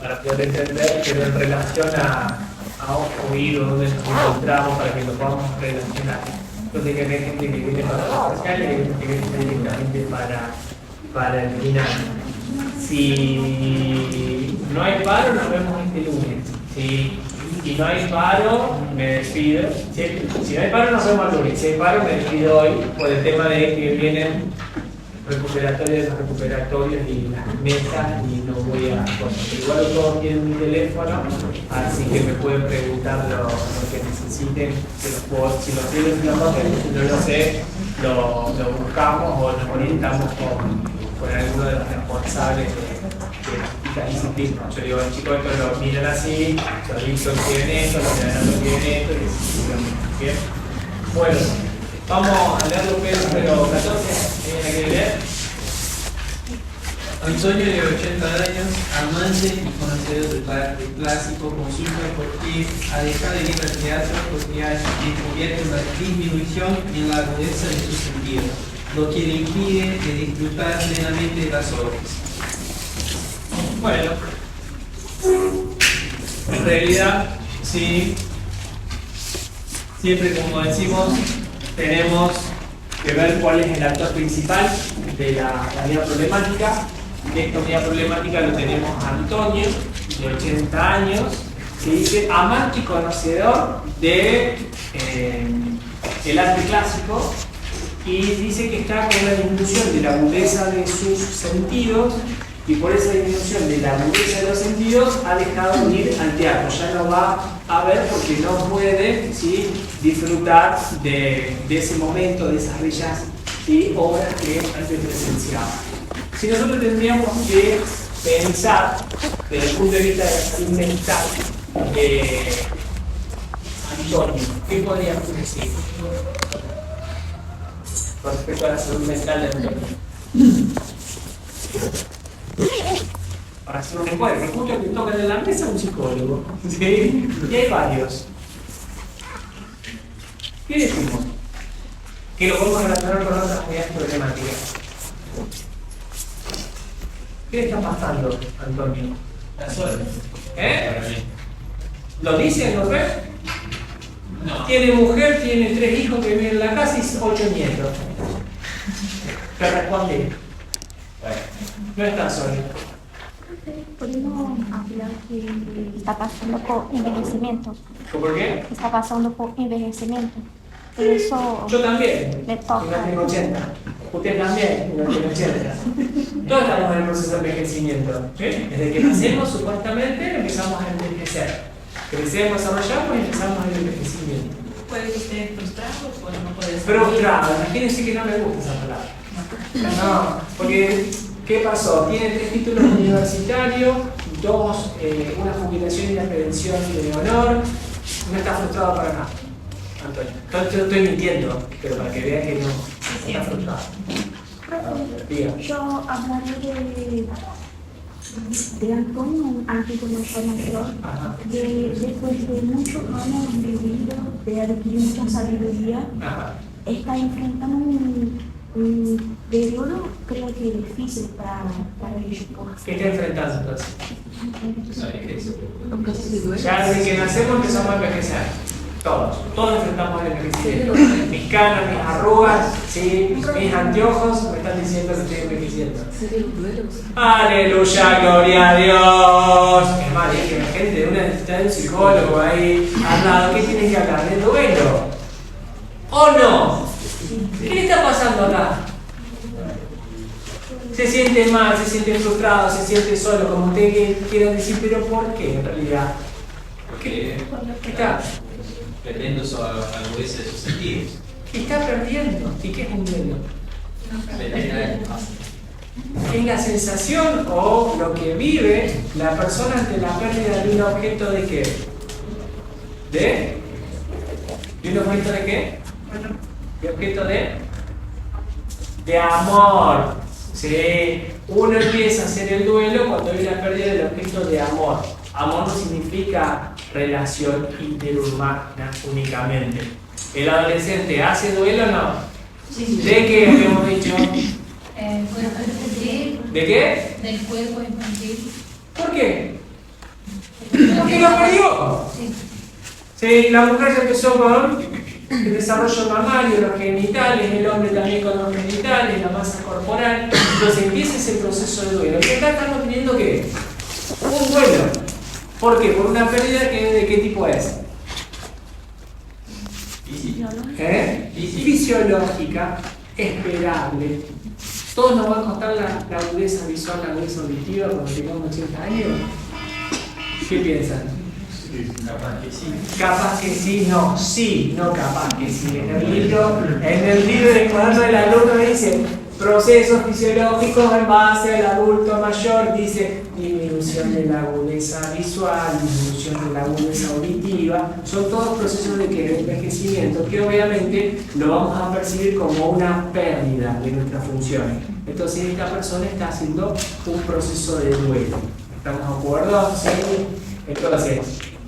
para poder entender, pero en relación a oír o donde nos encontramos para que lo podamos relacionar. Entonces, que hay gente que viene para lo social y hay gente que viene directamente para el final. Si no hay paro, nos vemos este lunes. Si no hay paro, me despido. Si no hay paro, nos vemos el lunes. Si hay paro, me despido hoy por el tema de que vienen recuperatorios de los recuperatorios y las mesas y no voy a cosas. Igual todos tienen mi teléfono, así que me pueden preguntar lo que necesiten, si lo tienen en la papel, si no lo sé, lo buscamos o nos orientamos con alguno de los responsables de estas disciplinas. Yo digo, chicos, esto lo miran así, los Dixon tienen esto, los Leonardo tienen esto, y así. Bien. Bueno, vamos a leerlo pero 14. ¿Tienen que leer? Antonio, de 80 años, amante y conocedor del clásico, consulta por qué ha dejado de ir al teatro porque ha descubierto una disminución en la agudeza de sus sentidos, lo que le impide de disfrutar plenamente de las obras. Bueno, en realidad, sí, siempre como decimos, tenemos que ver cuál es el actor principal de la unidad problemática. Esta unidad problemática lo tenemos a Antonio, de 80 años, que dice amante y conocedor de el arte clásico, y dice que está con una disminución de la agudeza de sus sentidos, y por esa disminución de la agudeza de los sentidos ha dejado de ir al teatro. Ya no va a ver porque no puede, ¿sí?, disfrutar de ese momento, de esas bellas, ¿sí?, obras que antes presenciaba. Si nosotros tendríamos que pensar desde el punto de vista de la salud mental, Antonio, ¿qué podríamos decir con respecto a la salud mental de Antonio? Para hacer un encuentro, justo que tocan en la mesa un psicólogo, ¿sí? Y hay varios. ¿Qué decimos? Que lo podemos relacionar con otras unidades problemáticas. ¿Qué le está pasando, Antonio? La sola. ¿Lo dice, lo ve? No. Tiene mujer, tiene 3 hijos que viven en la casa y 8 nietos. ¿Qué responde? No está solo. Podemos hablar que está pasando por envejecimiento. ¿Por qué? Está pasando por envejecimiento. Por eso Yo también. le toca. Yo tengo 80. Usted también, yo tengo 80. Todos estamos en el proceso de envejecimiento. ¿Sí? Desde que nacemos, supuestamente, empezamos a envejecer. Crecemos, desarrollamos y empezamos el envejecimiento. Puede que esté frustrado o no puede ser. Frustrado, imagínense que no me gusta esa palabra. No, porque ¿qué pasó? Tiene 3 títulos universitarios, 2, una jubilación y una prevención de honor. No está frustrado para nada, Antonio. Entonces yo estoy mintiendo, pero para que vean que no está frustrado. Diga. Yo hablaré de Antonio, un antiguo mayor, después de muchos años de vida, de adquirir mucha sabiduría, está enfrentando un periodo, creo que difícil para ellos. ¿Qué está enfrentando entonces? Entonces, Ya desde que nacemos empezamos a envejecer. Todos enfrentamos el envejecimiento. Mis canas, mis arrugas, ¿sí?, mis anteojos me están diciendo que estoy envejeciendo. Aleluya, gloria a Dios. Es más, que la gente de una necesita de un psicólogo ahí al lado. ¿Qué tiene que hablar? ¿De duelo? ¿O no? ¿Qué le está pasando acá? Se siente mal, se siente frustrado, se siente solo, como usted quiera decir, pero ¿por qué en realidad? Porque Está perdiendo su agudeza de sus sentidos. está perdiendo. ¿Y qué es un duelo? Es la sensación o lo que vive la persona ante la pérdida de un objeto de qué. ¿De un objeto de qué? ¿De objeto de amor? ¿Sí? Uno empieza a hacer el duelo cuando hay la pérdida del objeto de amor. Amor no significa relación interhumana únicamente. ¿El adolescente hace duelo o no? Sí. ¿De qué habíamos dicho? Cuerpo infantil. ¿De qué? Del cuerpo infantil. ¿Por qué? Sí, la mujer ya empezó con el desarrollo mamario, los genitales, el hombre también con los genitales, la masa corporal. Entonces empieza ese proceso de duelo. Y acá estamos teniendo ¿qué? Un duelo. ¿Por qué? Por una pérdida que ¿de qué tipo es? Fisiológica, esperable. ¿Todos nos va a costar la agudeza visual, la agudeza auditiva cuando tengamos 80 años? ¿Qué piensan? Capaz que sí. Capaz que sí, no capaz que sí. En el libro del cuaderno del alumno dice procesos fisiológicos en base al adulto mayor, dice disminución de la agudeza visual, disminución de la agudeza auditiva, son todos procesos de envejecimiento que obviamente lo vamos a percibir como una pérdida de nuestras funciones. Entonces esta persona está haciendo un proceso de duelo. ¿Estamos de acuerdo? ¿Sí? Entonces,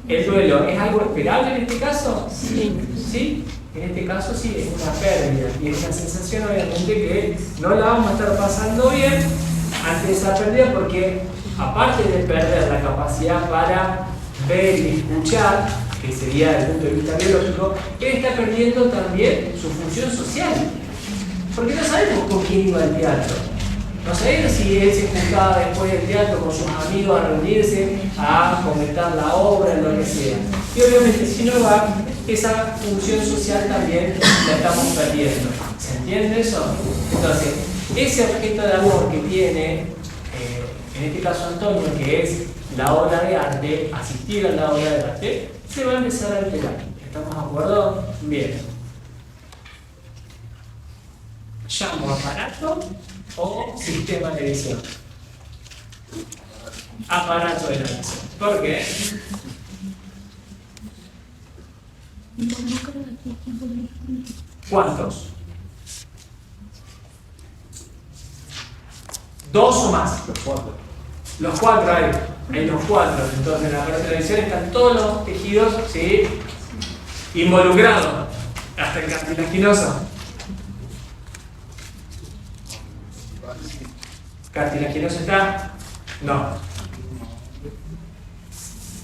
¿el duelo es algo esperable en este caso? Sí. ¿Sí? En este caso sí, es una pérdida y es una sensación obviamente que no la vamos a estar pasando bien ante esa pérdida porque aparte de perder la capacidad para ver y escuchar, que sería desde el punto de vista biológico, él está perdiendo también su función social. Porque no sabemos con quién iba al teatro. No sabemos si él se juntaba después del teatro con sus amigos a reunirse, a comentar la obra, lo que sea. Y obviamente si no va, esa función social también la estamos perdiendo. ¿Se entiende eso? Entonces, ese objeto de amor que tiene, en este caso Antonio, que es la obra de arte, asistir a la obra de arte, se va a empezar a alterar. ¿Estamos de acuerdo? Bien. Llamo aparato o sistema de visión. Aparato de la visión. ¿Por qué? ¿Cuántos? ¿Dos o más? Los cuatro. Los cuatro hay los cuatro. Entonces en la aparato de la visión están todos los tejidos, ¿sí?, involucrados. Hasta el cartilaginoso. ¿Cartilaginoso está? No.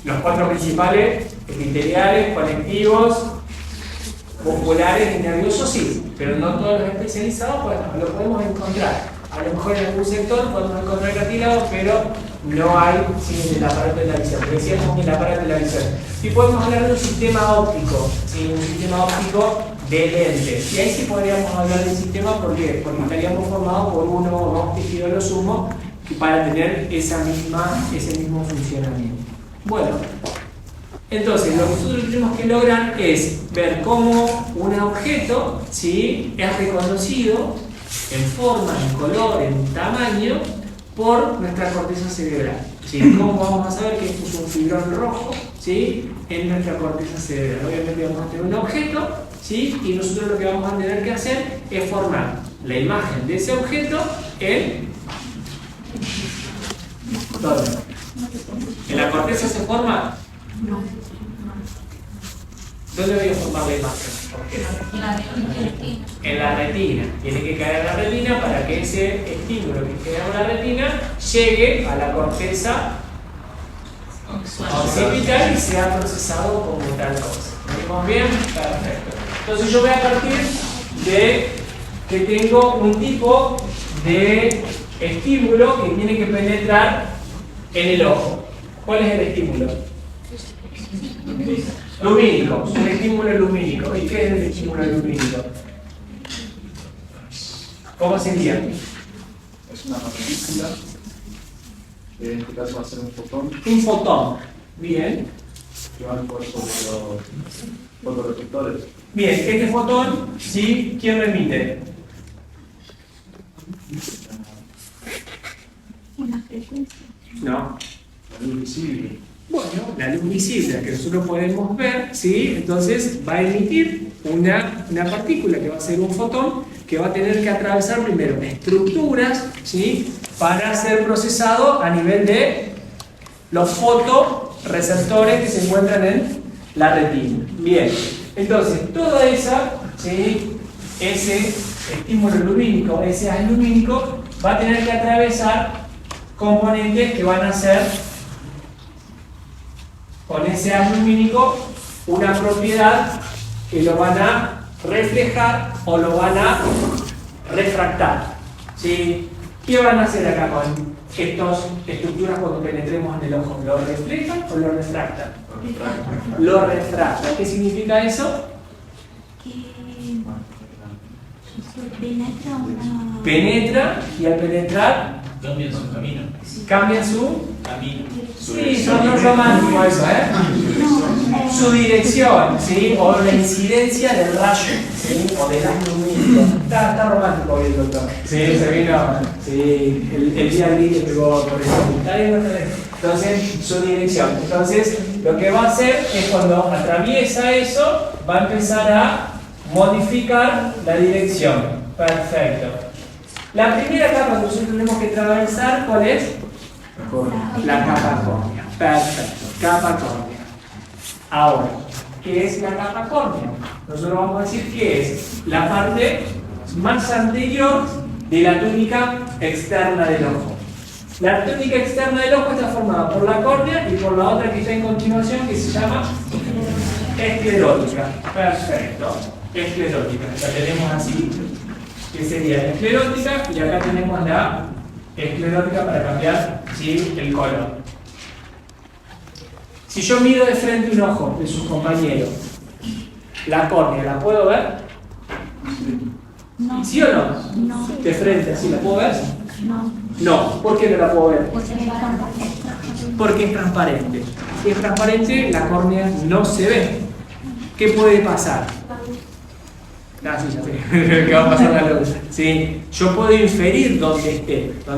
Los cuatro principales, epiteliales, conectivos, musculares y nerviosos, sí, pero no todos los especializados, bueno, lo podemos encontrar. A lo mejor en algún sector podemos encontrar cartílago, pero no hay sin el aparato de la visión. Decíamos el aparato de la visión. Y podemos hablar de un sistema óptico, ¿sí?, un sistema óptico de lentes. Y ahí sí podríamos hablar del sistema, ¿por qué? Porque estaríamos formados por uno o dos tejidos lo sumo para tener ese mismo funcionamiento. Bueno, entonces lo que nosotros tenemos que lograr es ver cómo un objeto, ¿sí?, es reconocido en forma, en color, en tamaño por nuestra corteza cerebral. ¿Sí? ¿Cómo vamos a saber que esto es un fibrón rojo, ¿sí?, en nuestra corteza cerebral? Obviamente vamos a tener un objeto, ¿sí?, y nosotros lo que vamos a tener que hacer es formar la imagen de ese objeto en... ¿Dónde? ¿En la corteza se forma? No. ¿Dónde voy a formar la imagen? En la retina. Tiene que caer en la retina para que ese estímulo que queda en la retina llegue a la corteza occipital y sea procesado como tal cosa. ¿Venimos bien? Perfecto. Entonces yo voy a partir de que tengo un tipo de estímulo que tiene que penetrar en el ojo. ¿Cuál es el estímulo? Lumínico, un estímulo lumínico. ¿Y qué es el estímulo lumínico? ¿Cómo sería? Es una partícula, que en este caso va a ser un fotón, Un fotón. Bien. que va al cuerpo de los fotorreceptores. Bien, este fotón, ¿sí?, ¿quién lo emite? Una frecuencia. No. La luz visible. Bueno, la luz visible que nosotros podemos ver, ¿sí?, entonces va a emitir una partícula que va a ser un fotón que va a tener que atravesar primero estructuras, ¿sí?, para ser procesado a nivel de los fotorreceptores que se encuentran en la retina. Bien, entonces toda esa, ¿sí?, ese estímulo lumínico, ese haz lumínico, va a tener que atravesar componentes que van a ser con ese haz lumínico una propiedad que lo van a reflejar o lo van a refractar. ¿Sí? ¿Qué van a hacer acá con estas estructuras cuando penetremos en el ojo? ¿Lo reflejan o lo refractan? Lo refractan. ¿Qué significa eso? Penetra una... Penetra, y al penetrar Cambia su camino. cambia su... Camino. Sí, son romántico eso, ¿eh? Su dirección, ¿sí? O la incidencia del rayo, ¿sí? O del ángulo lumínico. Está romántico hoy el doctor. Sí, se vino. Sí, el día gris le pegó por eso. Está bien, no está bien. Entonces, su dirección. Entonces, lo que va a hacer es cuando atraviesa eso, va a empezar a modificar la dirección. Perfecto. La primera capa que nosotros tenemos que atravesar, ¿cuál es? La capa córnea. Perfecto. Capa córnea. Ahora, ¿qué es la capa córnea? Nosotros vamos a decir que es la parte más anterior de la túnica externa del ojo. La túnica externa del ojo está formada por la córnea y por la otra que está en continuación, que se llama esclerótica. Perfecto. Esclerótica. La tenemos así, que sería la esclerótica, y acá tenemos la esclerótica para cambiar, ¿sí?, el color. Si yo miro de frente un ojo de sus compañeros, la córnea, ¿la puedo ver? No. ¿Sí o no? No. De frente, ¿sí la puedo ver? No. No. ¿Por qué no la puedo ver? Porque Porque es transparente. Si es transparente, la córnea no se ve. ¿Qué puede pasar? Ah, sí, ya sé. ¿Qué va a pasar la luz? Sí. Yo puedo inferir dónde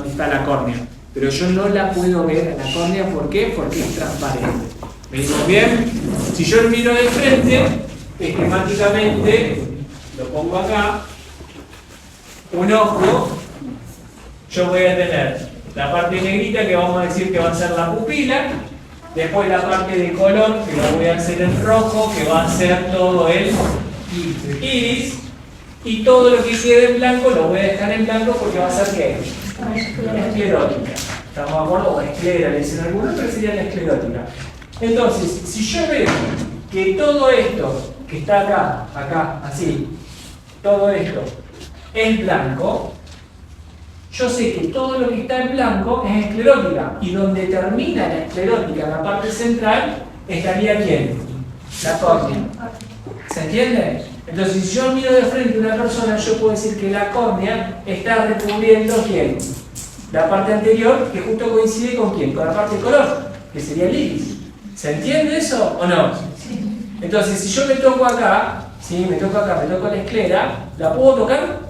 está la córnea, pero yo no la puedo ver a la córnea. ¿Por qué? Porque es transparente. ¿Venimos bien? Si yo lo miro de frente, esquemáticamente, lo pongo acá, un ojo, yo voy a tener la parte negrita, que vamos a decir que va a ser la pupila, después la parte de color, que lo voy a hacer en rojo, que va a ser todo el iris, y todo lo que quede en blanco lo voy a dejar en blanco porque va a ser ¿qué? Esclerótica. ¿Estamos de acuerdo? O esclera, le dicen algunos, pero sería la esclerótica. Entonces, si yo veo que todo esto que está acá, así, todo esto es blanco, yo sé que todo lo que está en blanco es esclerótica, y donde termina la esclerótica, en la parte central, estaría ¿quién? La córnea. ¿Se entiende? Entonces, si yo miro de frente a una persona, yo puedo decir que la córnea está recubriendo ¿quién? La parte anterior, que justo coincide con ¿quién? Con la parte de color, que sería el iris. ¿Se entiende eso o no? Entonces, si yo me toco acá, ¿sí? Me toco la esclera, ¿la puedo tocar?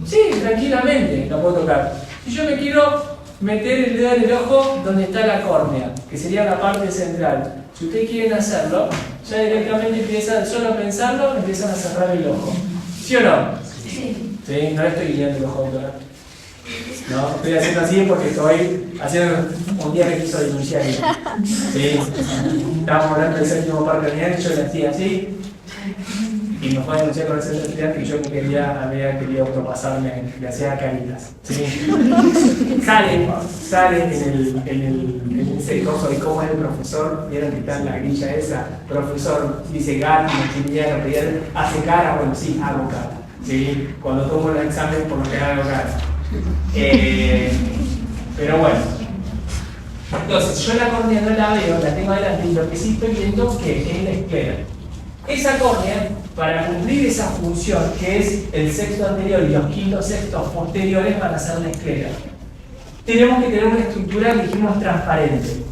Sí, tranquilamente la puedo tocar. Si yo me quiero meter el dedo en el ojo donde está la córnea, que sería la parte central, si ustedes quieren hacerlo, ya directamente empiezan, solo a pensarlo, empiezan a cerrar el ojo. ¿Sí o no? Sí. ¿Sí? No le estoy guiando el ojo, doctora. No, estoy haciendo así porque estoy haciendo un día que quiso denunciar. ¿Sí? Estábamos hablando del séptimo par cardinal y yo le hacía así. Y me fue a denunciar con el centro estudiante que yo había querido propasarme, le hacía caritas. ¿Sí? Sale en ese coso de cómo es el profesor, vieron que está en la grilla esa, profesor dice gato, Maximiliano, hace cara, bueno sí, hago cara. ¿Sí? Cuando tomo el examen por lo que hago cara. Pero bueno. Entonces, yo la córnea no la veo, la tengo adelante, y lo que sí estoy viendo que es la esclera. Esa córnea, para cumplir esa función, que es el sexto anterior y los quintos sextos posteriores, van a ser la esclera. Tenemos que tener una estructura, dijimos, transparente.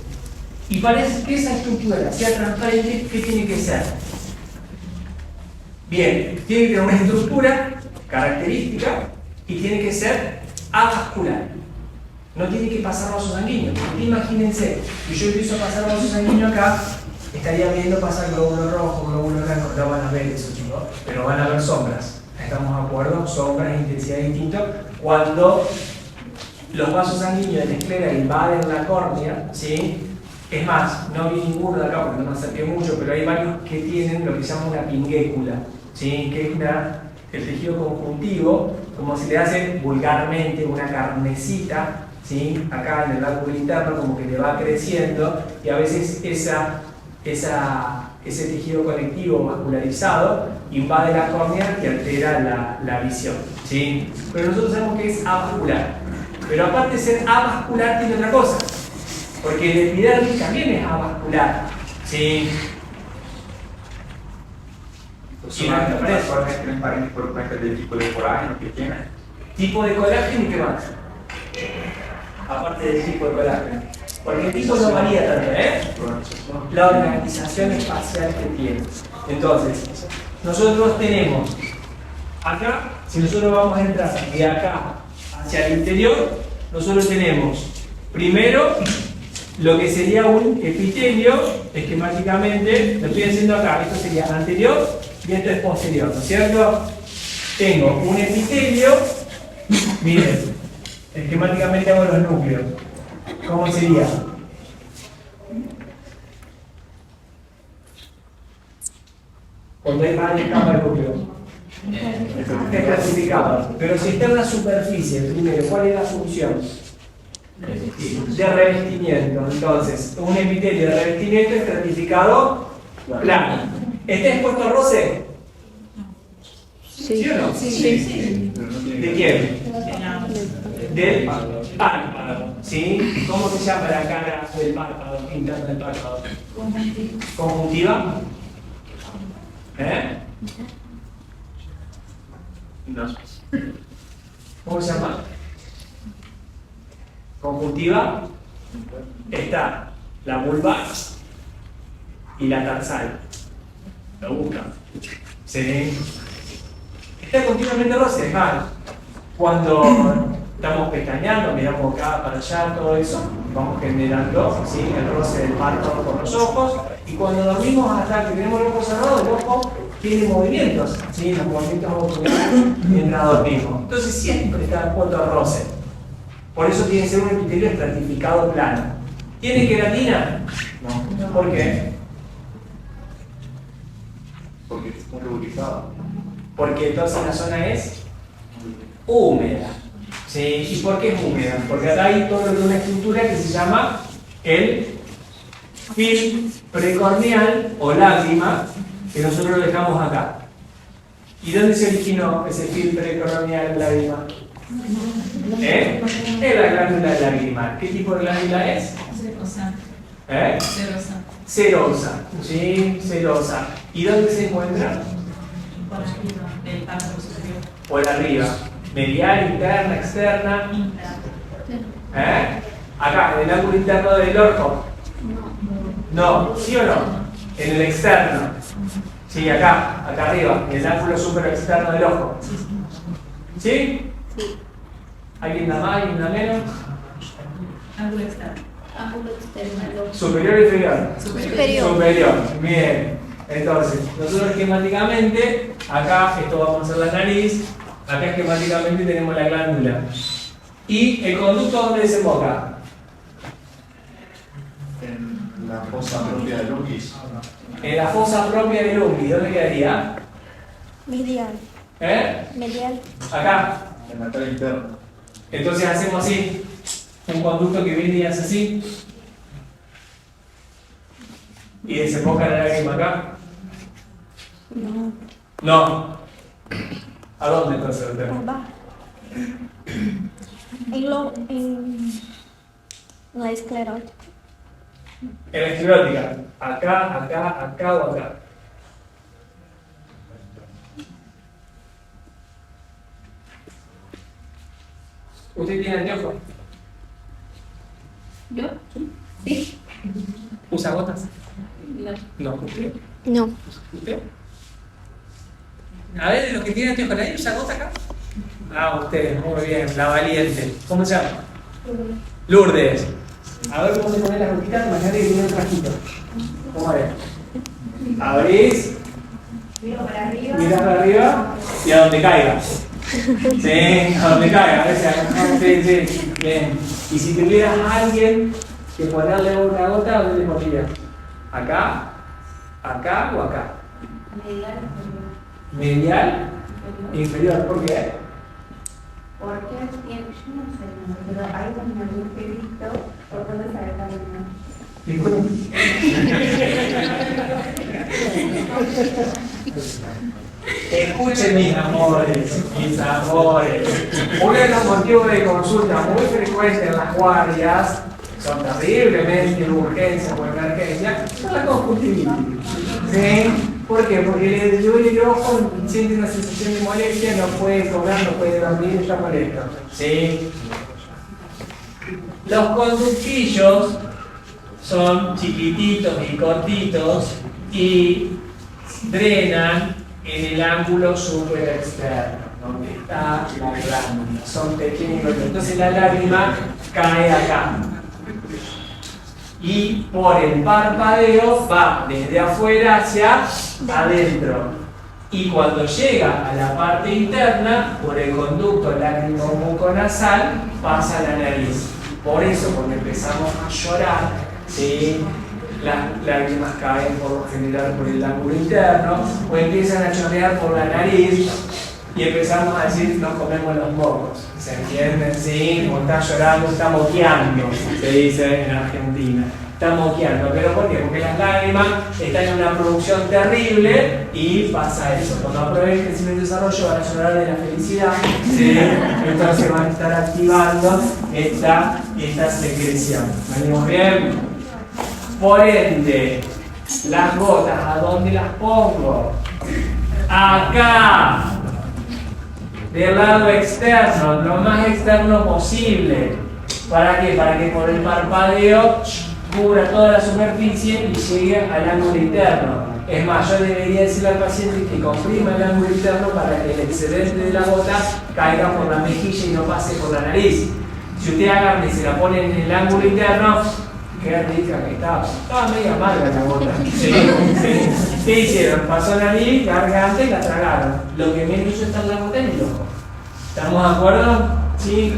Y para que esa estructura sea transparente, ¿qué tiene que ser? Bien, tiene que tener una estructura característica y tiene que ser avascular. No tiene que pasar vaso sanguíneo. Porque imagínense, si yo empiezo a pasar vaso sanguíneo acá, estaría viendo pasar glóbulo rojo, glóbulo blanco. No van a ver eso, chicos, pero van a ver sombras. ¿Estamos de acuerdo? Sombras, intensidad distinta. Cuando los vasos sanguíneos de la esclera invaden la córnea, ¿sí? Es más, no vi ninguno de acá porque no me acerqué mucho, pero hay varios que tienen lo que se llama una pinguécula, ¿sí? Que es el tejido conjuntivo, como se le hace vulgarmente una carnecita, ¿sí? Acá en el lóbulo interno, como que le va creciendo, y a veces esa ese tejido conectivo vascularizado invade la córnea y altera la visión, ¿sí? Pero nosotros sabemos que es avascular. Pero aparte de ser avascular tiene otra cosa, porque el epidermis también es avascular, ¿sí? Solamente las córneas tienen parentes por cuenta del tipo de colágeno que tienen. Tipo de colágeno y qué más. Aparte del tipo de colágeno. Porque el tipo no varía tanto, ¿eh? La organización espacial que tiene. Entonces, nosotros tenemos acá, si nosotros vamos a entrar de acá hacia el interior, nosotros tenemos primero lo que sería un epitelio, esquemáticamente, lo estoy haciendo acá, esto sería anterior y esto es posterior, ¿no es cierto? Tengo un epitelio, miren, esquemáticamente hago los núcleos. ¿Cómo sería? Cuando hay más escapa el núcleo. Es clasificado. Pero si está en una superficie, primero, ¿cuál es la función? De revestimiento. Entonces, un epitelio de revestimiento es estratificado plano. ¿Está expuesto al roce? ¿Sí o no? Sí. ¿De quién? Del párpado, ¿sí? ¿Cómo se llama la cara del párpado, interna del párpado? ¿Conjuntiva? ¿Eh? ¿Cómo se llama? Conjuntiva. Está la vulva y la tarsal. Lo buscan. ¿Sí? Está continuamente roce, es mal. Cuando estamos pestañeando, miramos acá para allá, todo eso, vamos generando, ¿sí?, el roce del párpado con los ojos, y cuando dormimos hasta que tenemos el ojo cerrado, el ojo tiene movimientos, ¿sí?, los movimientos oculares mientras dormimos. Entonces siempre está expuesto al roce. Por eso tiene que ser un epitelio estratificado plano. ¿Tiene queratina? No. ¿Por qué? Porque está rubricado. Porque entonces la zona es húmeda. ¿Sí? ¿Y por qué es húmeda? Porque acá hay toda una estructura que se llama el film precorneal o lágrima, que nosotros lo dejamos acá. ¿Y dónde se originó ese film precorneal o lágrima? ¿Eh? Es la glándula lagrimal. ¿Qué tipo de glándula es? Serosa. ¿Eh? Serosa. Serosa. ¿Sí? Serosa. ¿Y dónde se encuentra? Por arriba del párpado superior. Por arriba. Medial, interna, externa. ¿Eh? Acá, en el ángulo interno del ojo. No, ¿sí o no? En el externo. Sí, acá arriba, en el ángulo super externo del ojo. ¿Sí? ¿Alguien da más, alguien da menos? Ángulo externo. Ángulo externo. ¿Superior o inferior? Superior. Superior, bien. Entonces, nosotros esquemáticamente, acá, esto vamos a hacer la nariz, acá esquemáticamente tenemos la glándula. ¿Y el conducto dónde desemboca? En la fosa propia del Unguis. En la fosa propia del Unguis, ¿dónde quedaría? Medial. ¿Eh? Medial. Acá. En la cara interna. Entonces hacemos así, un conducto que viene y hace así. Y desemboca la lágrima acá. No. No. ¿A dónde entonces lo tenemos? Abajo. En la esclerótica. En la esclerótica. Acá, acá, acá o acá. ¿Usted tiene anteojos? ¿Yo? Sí. ¿Usa gotas? No. No. ¿Usted? No. ¿Usted? A ver, los que tienen anteojos, ¿nadie usa gotas acá? Ah, usted, muy bien, la valiente. ¿Cómo se llama? Lourdes. A ver cómo se ponen las gotitas, imagínate que tiene un trajito. ¿Cómo es? Abrís, Miro para arriba. mirás para arriba y a donde caiga. Sí, a donde caiga, a ver si acá. Sí, sí, bien. Y si tuvieras a alguien que ponerle una gota, ¿dónde le pondrías? ¿Acá? ¿Acá o acá? Medial. ¿Medial? Inferior, ¿por qué? Porque tiene, yo no sé, pero hay un agujerito por donde sale la luna. Escuchen mis amores, uno de los motivos de consulta muy frecuentes en las guardias, son terriblemente urgencias o emergencias, son la conjuntivitis. ¿Sí? ¿Por qué? Porque le duele el ojo, siente una sensación de molestia, no puede comer, no puede dormir, está molesto. ¿Sí? Los conductillos son chiquititos y cortitos y drenan en el ángulo superexterno, donde está la glándula. Son pequeños, entonces la lágrima cae acá. Y por el parpadeo va desde afuera hacia adentro. Y cuando llega a la parte interna, por el conducto lágrimo-muconasal, pasa a la nariz. Por eso, cuando empezamos a llorar, ¿sí?, las lágrimas caen por lo general por el ángulo interno, o empiezan a chorrear por la nariz, y empezamos a decir, nos comemos los mocos. ¿Se entienden? Sí, como está llorando, está moqueando, se dice en Argentina. Está moqueando. ¿Pero por qué? Porque las lágrimas están en una producción terrible y pasa eso. Cuando aprueben el crecimiento y desarrollo van a llorar de la felicidad, ¿sí? Entonces van a estar activando esta secreción. ¿Venimos bien? Por ende, las gotas, ¿a dónde las pongo? Acá. Del lado externo, lo más externo posible. ¿Para qué? Para que por el parpadeo cubra toda la superficie y llegue al ángulo interno. Es más, yo debería decirle al paciente que comprima el ángulo interno para que el excedente de la gota caiga por la mejilla y no pase por la nariz. Si usted agarra y se la pone en el ángulo interno, qué rica que estaba medio amarga la gota. ¿Qué hicieron? Pasó la nariz, garganta y la tragaron. Lo que menos hizo está en la gota en el ojo. ¿Estamos de acuerdo? ¿Sí?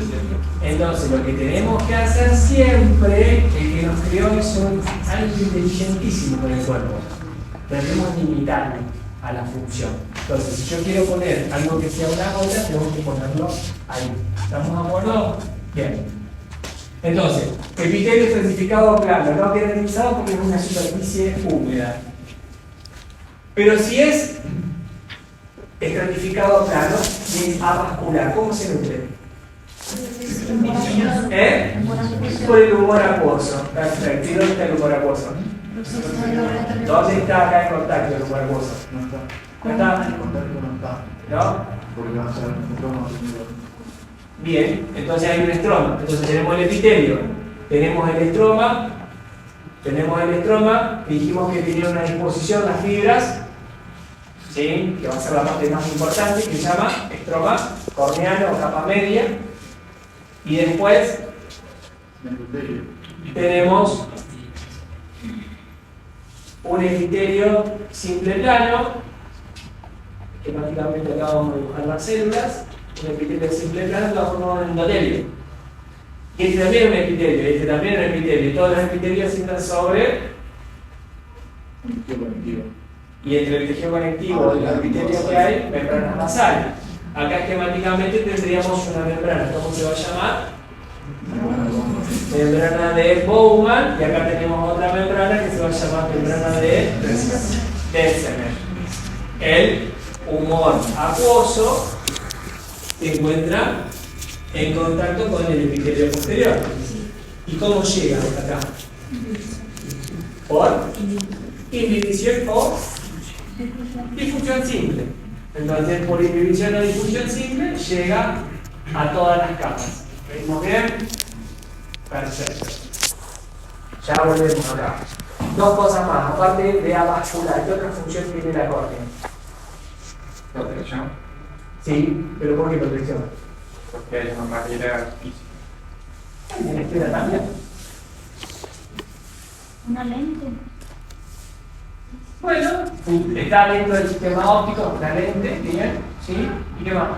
Entonces, lo que tenemos que hacer siempre, el que nos crió es algo inteligentísimo con el cuerpo. Debemos limitarlo a la función. Entonces, si yo quiero poner algo que sea una gota, tengo que ponerlo ahí. ¿Estamos de acuerdo? Bien. Entonces, epitelio estratificado plano, no queratinizado porque es una superficie húmeda. Pero si es estratificado plano y es avascular, ¿cómo se nutre? Por el humor acuoso. Perfecto. ¿Y dónde está el humor acuoso? ¿Dónde está acá en contacto el humor acuoso? No está. ¿No está? En contacto no está. ¿No? Porque va a ser un estroma. Bien, entonces hay un estroma. Entonces tenemos el epitelio, tenemos el estroma, dijimos que tenía una disposición, las fibras, ¿sí?, que va a ser la parte más importante, que se llama estroma corneano o capa media. Y después tenemos un epitelio simple plano, que prácticamente acá vamos a dibujar las células. Un epitelio simple plano lo formamos en endotelio. Y este también es un epitelio, este también es un epitelio. Y todos los epitelios están sobre. Y entre el tejido conectivo y los epitelios que hay, membranas basales. Acá esquemáticamente tendríamos una membrana, ¿cómo se va a llamar? Membrana de Bowman, y acá tenemos otra membrana que se va a llamar membrana de Densemer. El humor acuoso se encuentra en contacto con el epitelio posterior. ¿Y cómo llega hasta acá? Por inhibición o difusión simple. Entonces, por inhibición o difusión simple, llega a todas las capas. ¿Venimos bien? Perfecto. Ya volvemos acá. Dos cosas más, aparte de avascular. ¿Qué otra función tiene la córnea? ¿Protección? Sí, pero ¿por qué protección? Porque hay una barrera física. ¿En la esquina también? Una lente. Bueno, está dentro del sistema óptico, la lente, bien, ¿sí? ¿Y qué más?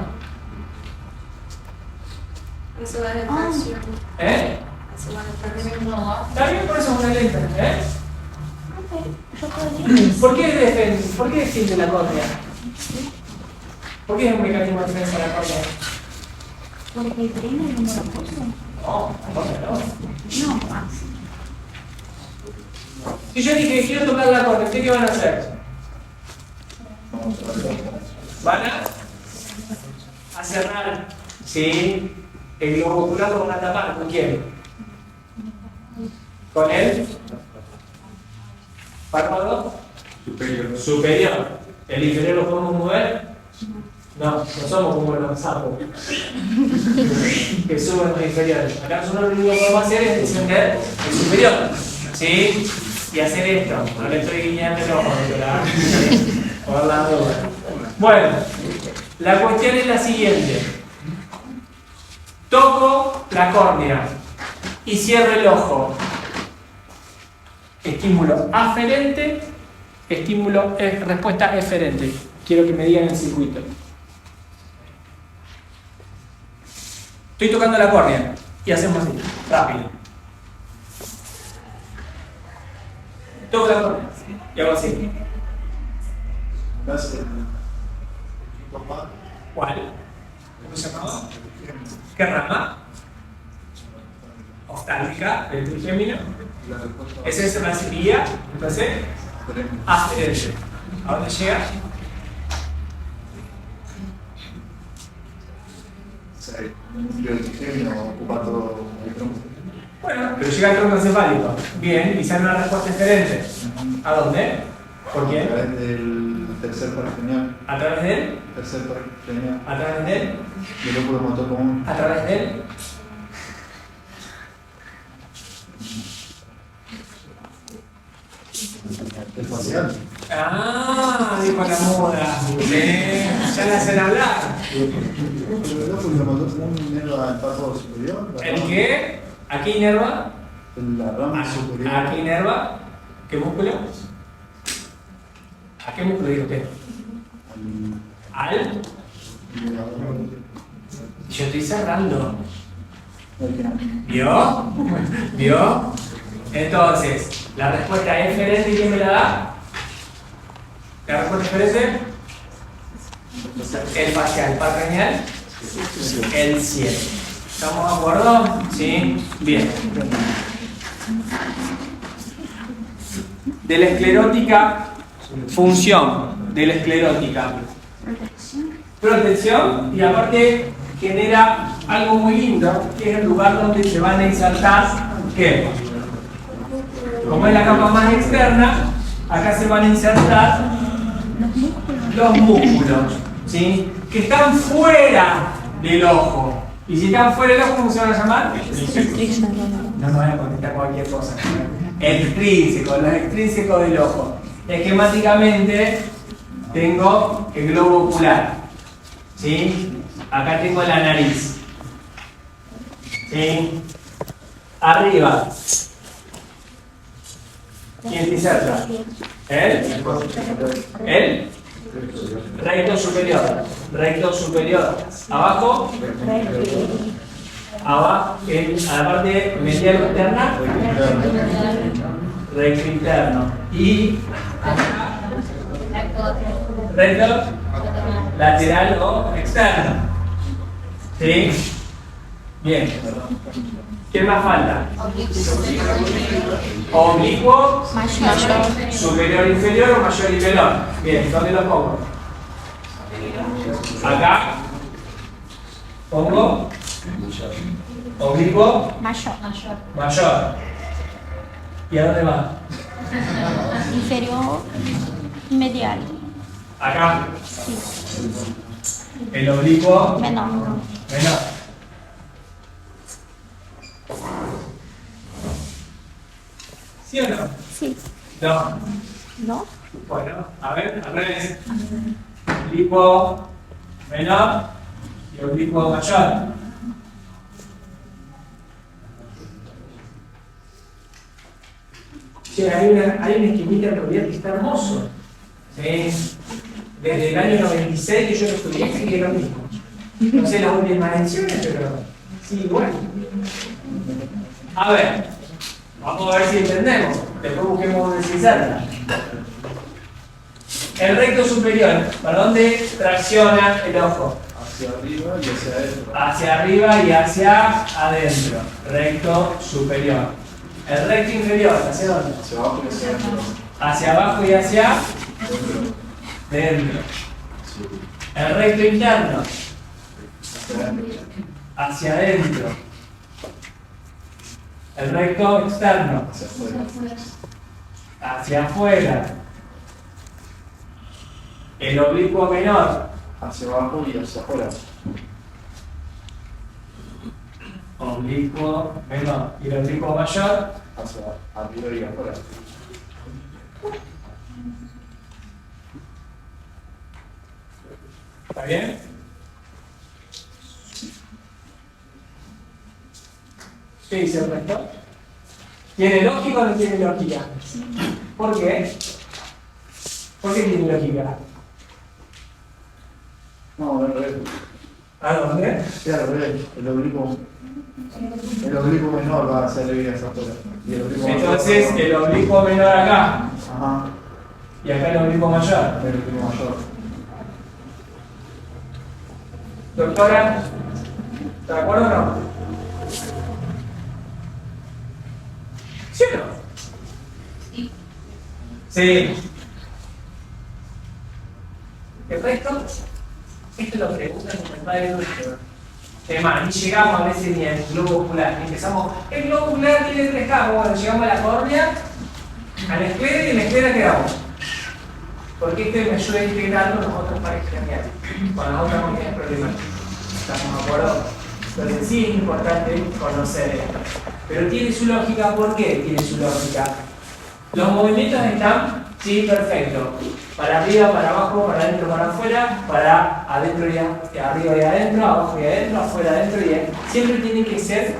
Eso va a refracción. ¿Eh? Eso va a refracción. Está bien, por eso es una lente, ¿eh? Yo podría. ¿Por qué defiende la córnea? ¿Por qué es un mecanismo de defensa de la córnea? Porque drena el humor acuoso. No, la córnea no. No, más. Si yo dije quiero tocar la córnea, ¿qué van a hacer? van a cerrar, ¿sí? El globo ocular lo van a tapar. ¿Con quién? ¿Con el párpado superior? ¿El inferior lo podemos mover? No, no somos como los sapos que suben los inferiores. Acá nosotros lo único que podemos hacer es descender el superior, ¿sí? Y hacer esto. No le estoy guiñando el ojo, por la duda. Bueno, la cuestión es la siguiente. Toco la córnea y cierro el ojo. Estímulo aferente, estímulo, respuesta eferente. Quiero que me digan el circuito. Estoy tocando la córnea y hacemos así, rápido. Toco la córnea y hago así. ¿Cuál? ¿Cómo se llamaba? ¿Qué rama? Oftálmica, el trigémino. Ese es una cirugía, entonces, aferente. ¿A dónde llega? El trigémino ocupa todo el tronco. Bueno, pero llega al tronco encefálico. Bien, y sale una respuesta diferente. ¿A dónde? ¿Por A qué? través del tercer paragenial. ¿A través de él? Tercer paragenial. ¿A través de él? Y el lóbulo motor común. ¿A través de él? El facial. Ah, dijo la moda. Ya la hacen hablar. El lóbulo motor común inerva el párpado superior. ¿El qué? ¿Aquí inerva? La rama superior. ¿Aquí inerva? ¿Qué músculo? ¿A qué músculo dijo usted? ¿Al? Yo estoy cerrando. ¿Vio? ¿Vio? Entonces, la respuesta es eferente. ¿Quién me la da? ¿La respuesta eferente? El facial, paragenial, el 7. ¿Estamos de acuerdo? ¿Sí? Bien. De la esclerótica, función de la esclerótica. Protección, y aparte genera algo muy lindo, que es el lugar donde se van a insertar, ¿qué? Como es la capa más externa, acá se van a insertar los músculos, ¿sí? Que están fuera del ojo. Y si están fuera del ojo, ¿cómo se van a llamar? No me van a contestar cualquier cosa. Extrínsecos, los extrínsecos del ojo. Esquemáticamente tengo el globo ocular, ¿sí? Acá tengo la nariz, ¿sí? Arriba, ¿quién se inserta? ¿Él? ¿Él? Recto superior. Recto superior. Abajo. Abajo. A la parte medial o externa. Recto interno. Y acá. Recto lateral o externo. ¿Sí? Bien. ¿Qué más falta? Oblicuo, superior inferior o mayor y menor. Bien, ¿dónde lo pongo? Acá pongo oblicuo mayor. ¿Y a dónde va? Inferior medial. Acá. El oblicuo Menor. menor. ¿Sí o no? Sí. No. ¿No? Bueno, a ver, al revés. Oblicuo menor y oblicuo mayor. Sí, hay una esquemita en realidad que está hermoso. ¿Sí? Desde el año 96 que yo lo estudié, sí que es lo mismo. No sé las últimas ediciones, pero sí, igual. A ver, vamos a ver si entendemos. Después busquemos dónde se inserta. El recto superior, ¿para dónde tracciona el ojo? Hacia arriba y hacia adentro. Hacia arriba y hacia adentro. Recto superior. El recto inferior, ¿hacia dónde? Hacia abajo y hacia adentro. Hacia abajo y hacia dentro. El recto interno, hacia adentro, hacia adentro. El recto externo, hacia afuera, hacia afuera. El oblicuo menor, hacia abajo y hacia afuera. oblicuo menor. Y el oblicuo mayor, Hacia arriba y afuera. ¿está bien? ¿Qué dice el resto? ¿Tiene lógica o no tiene lógica? ¿Por qué? ¿Por qué tiene lógica? No, al revés. ¿A dónde? Sí, al revés. El oblicuo menor va hacia arriba y hacia afuera. Y el oblicuo mayor Entonces, va- el oblicuo menor acá Ajá, y acá el oblicuo mayor. el oblicuo mayor. Doctora, ¿está de acuerdo o no? ¿Sí o no? Sí. ¿El resto? Esto lo preguntan como el padre nuestro. Además, ni llegamos a veces ni al globo ocular. Empezamos, el globo ocular tiene 3 campos. Bueno, llegamos a la córnea, a la esclera y en la esclera quedamos. Porque este me ayuda a integrar con los otros pares craneales, con las otras unidades problemáticas. ¿Estamos de acuerdo? Entonces sí es importante conocer esto. Pero tiene su lógica, ¿por qué tiene su lógica? Los movimientos están, sí, perfecto. Para arriba, para abajo, para adentro, para afuera, para adentro y arriba y adentro, abajo y adentro, afuera, adentro y adentro. Siempre tiene que ser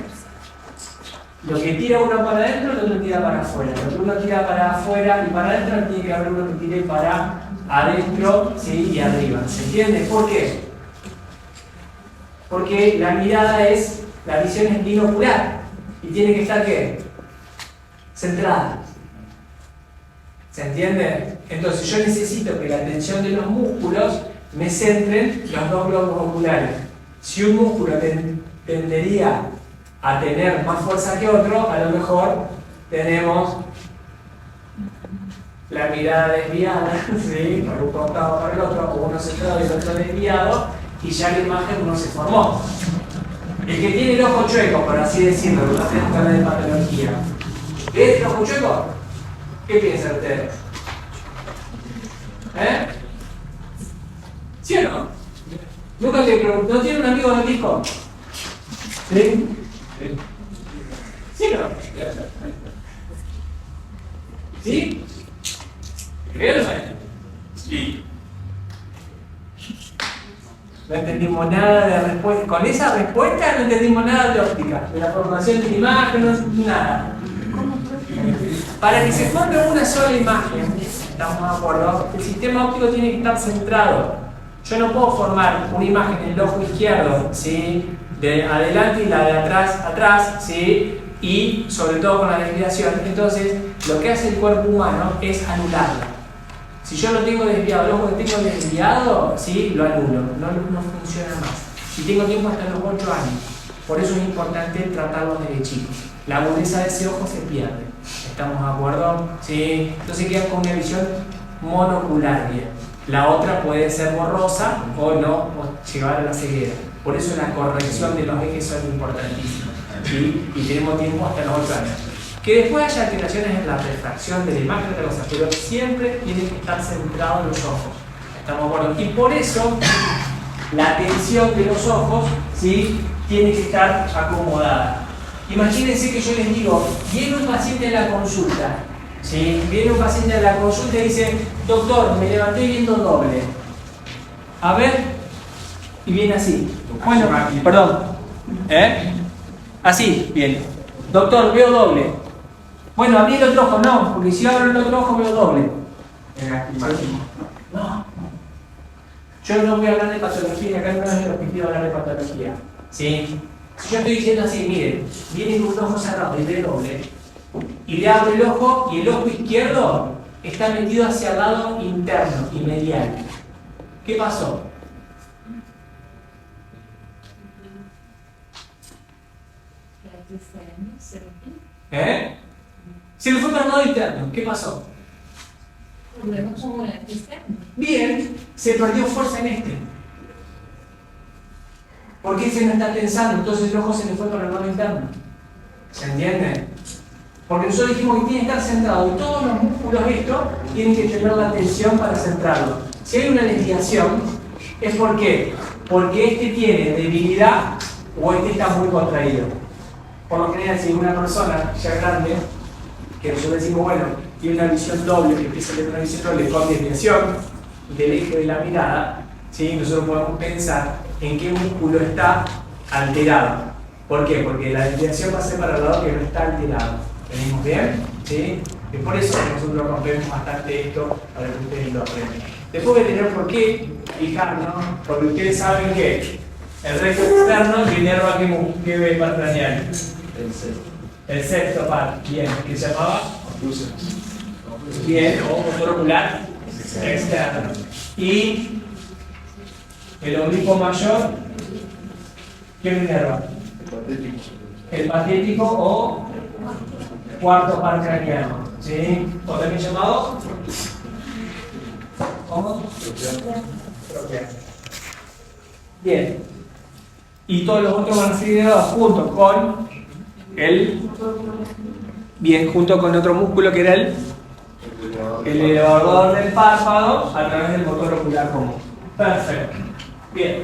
lo que tira uno para adentro, el otro tira para afuera. Lo que uno tira para afuera y para adentro, tiene que haber uno que tire para adentro, sí, y arriba. ¿Se entiende? ¿Por qué? Porque la mirada es, la visión es binocular y tiene que estar ¿qué? Centrada. ¿Se entiende? Entonces yo necesito que la tensión de los músculos me centren los dos globos oculares. Si un músculo tendería a tener más fuerza que otro, a lo mejor tenemos la mirada desviada, ¿sí? Por un costado o para el otro, o uno centrado y el otro desviado, y ya la imagen no se formó. El que tiene el ojo chueco, por así decirlo, que no tiene cara de patología, ¿ves el ojo chueco? ¿Qué piensan ustedes? ¿Eh? ¿Sí o no? Nunca te pregunto, ¿no tiene un amigo en el disco? ¿Sí? ¿Sí o no? ¿Sí? ¿Creo o no? Sí. No entendimos nada de respuesta. Con esa respuesta no entendimos nada de óptica, de la formación de la imagen, nada. Para que se forme una sola imagen, estamos de acuerdo, el sistema óptico tiene que estar centrado. Yo no puedo formar una imagen en el ojo izquierdo, ¿sí? De adelante y la de atrás, ¿sí? Y sobre todo con la desviación. Entonces, lo que hace el cuerpo humano es anularla. Si yo lo tengo desviado, el ojo que tengo desviado, ¿sí? Lo anulo, no funciona más. Y tengo tiempo hasta los 8 años. Por eso es importante tratarlo desde chicos. La agudeza de ese ojo se pierde. ¿Estamos de acuerdo? ¿Sí? Entonces quedan con una visión monocular bien. La otra puede ser borrosa o no, o llegar a la ceguera. Por eso la corrección de los ejes son importantísimas. ¿Sí? Y tenemos tiempo hasta los 8 años. Que después haya alteraciones en la refracción de la imagen de otra cosa, pero siempre tienen que estar centrados los ojos. ¿Estamos de acuerdo? Y por eso la atención de los ojos, ¿sí? Tiene que estar acomodada. Imagínense que yo les digo, viene un paciente a la consulta, ¿sí? Viene un paciente a la consulta y dice, doctor, me levanté viendo doble. A ver, y viene así. Bueno, perdón. Así, bien. Doctor, veo doble. Bueno, abrí el otro ojo, no, porque si abro el otro ojo veo doble. No. Yo no voy a hablar de patología, acá no es el objetivo hablar de patología. ¿Sí? Si yo estoy diciendo así, miren, viene con un ojo cerrado y ve doble, y le abro el ojo y el ojo izquierdo está metido hacia el lado interno y medial. ¿Qué pasó? Se le fue para el lado interno. ¿Qué pasó? Bien, se perdió fuerza en este. ¿Por qué se no está tensando? Entonces el ojo se le fue para el lado interno. ¿Se entiende? Porque nosotros dijimos que tiene que estar centrado y todos los músculos estos tienen que tener la tensión para centrarlo. Si hay una desviación, ¿es por qué? Porque este tiene debilidad o este está muy contraído. Por lo general, si una persona ya grande, que nosotros decimos, bueno, tiene una visión doble, que empieza a tener una visión doble con desviación del eje de la mirada, ¿sí? Nosotros podemos pensar en qué músculo está alterado. ¿Por qué? Porque la desviación va a ser para el lado que no está alterado. ¿Venimos bien? ¿Sí? Y por eso nosotros rompemos bastante esto para que ustedes lo aprendan. Después voy a tener por qué fijarnos, porque ustedes saben que el recto externo inerva qué par craneal. El sexto par. Bien. ¿Qué se llamaba? Bien. O motor ocular externo. Y el oblicuo mayor, ¿qué lo inerva? El patético o cuarto par craneano, ¿sí? ¿O también llamado? ¿Cómo? Troqueano. Bien. Y todos los otros van a ser ideados junto con junto con otro músculo que era el elevador del párpado a través del motor ocular común. Perfecto. Bien.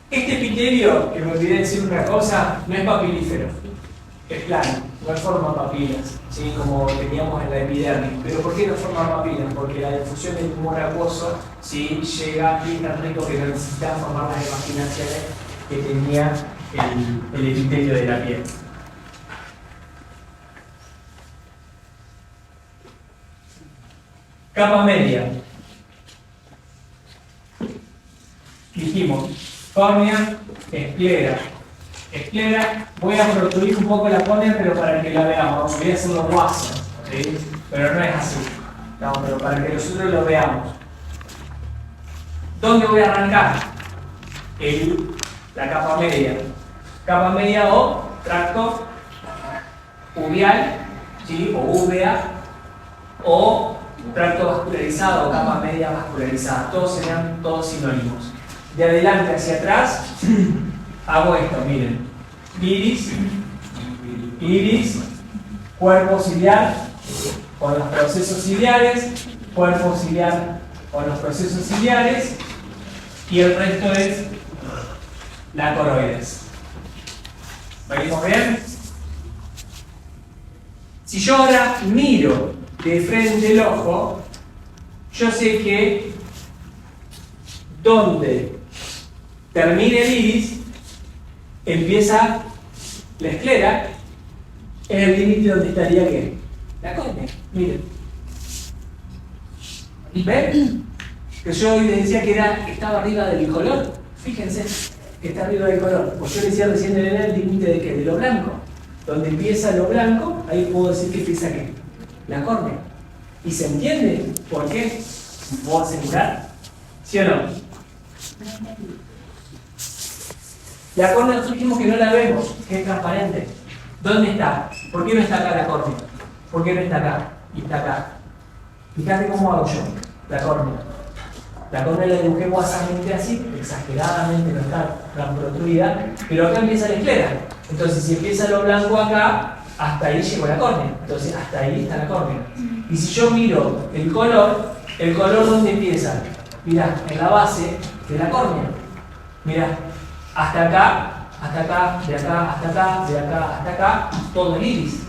Este epitelio, que me olvidé decir una cosa, no es papilífero, es plano, no forma papilas, ¿sí? Como teníamos en la epidermis. ¿Pero por qué no forma papilas? Porque la difusión del tumor acuoso, ¿sí? Llega y tan rico que no necesitaba formar las imaginaciones que tenía el epitelio de la piel. Capa media. Dijimos, córnea, esclera. Esclera, voy a protruir un poco la córnea, pero para que la veamos. Voy a hacerlo guaso, ¿sí? Pero no es así. No, pero para que nosotros lo veamos. ¿Dónde voy a arrancar? La capa media. Capa media o tracto uveal, ¿sí? O uvea, o tracto vascularizado o capa media vascularizada. Todos serían todos sinónimos. De adelante hacia atrás, hago esto, miren. Iris, cuerpo ciliar con los procesos ciliares, cuerpo ciliar con los procesos ciliares, y el resto es la coroides. ¿Venimos bien? Si yo ahora miro de frente el ojo, yo sé que donde termina el iris, empieza la esclera, es el límite donde estaría ¿qué? La córnea. Miren. ¿Ven? Que yo hoy les decía que estaba arriba del color. Fíjense que está arriba del color. Pues yo les decía recién era el límite de ¿qué? De lo blanco. Donde empieza lo blanco, ahí puedo decir que empieza ¿qué? La córnea. ¿Y se entiende por qué? ¿Puedo asegurar? ¿Sí o no? La córnea nosotros dijimos que no la vemos, que es transparente. ¿Dónde está? ¿Por qué no está acá la córnea? ¿Por qué no está acá? Y está acá. Fíjate cómo hago yo la córnea. La córnea la dibujé guasamente así, exageradamente, no está tan protruida, pero acá empieza la esclera. Entonces, si empieza lo blanco acá, hasta ahí llegó la córnea. Entonces, hasta ahí está la córnea. Y si yo miro el color ¿dónde empieza? Mirá, en la base de la córnea. Mirá, hasta acá, de acá hasta acá, de acá hasta acá, todo el iris.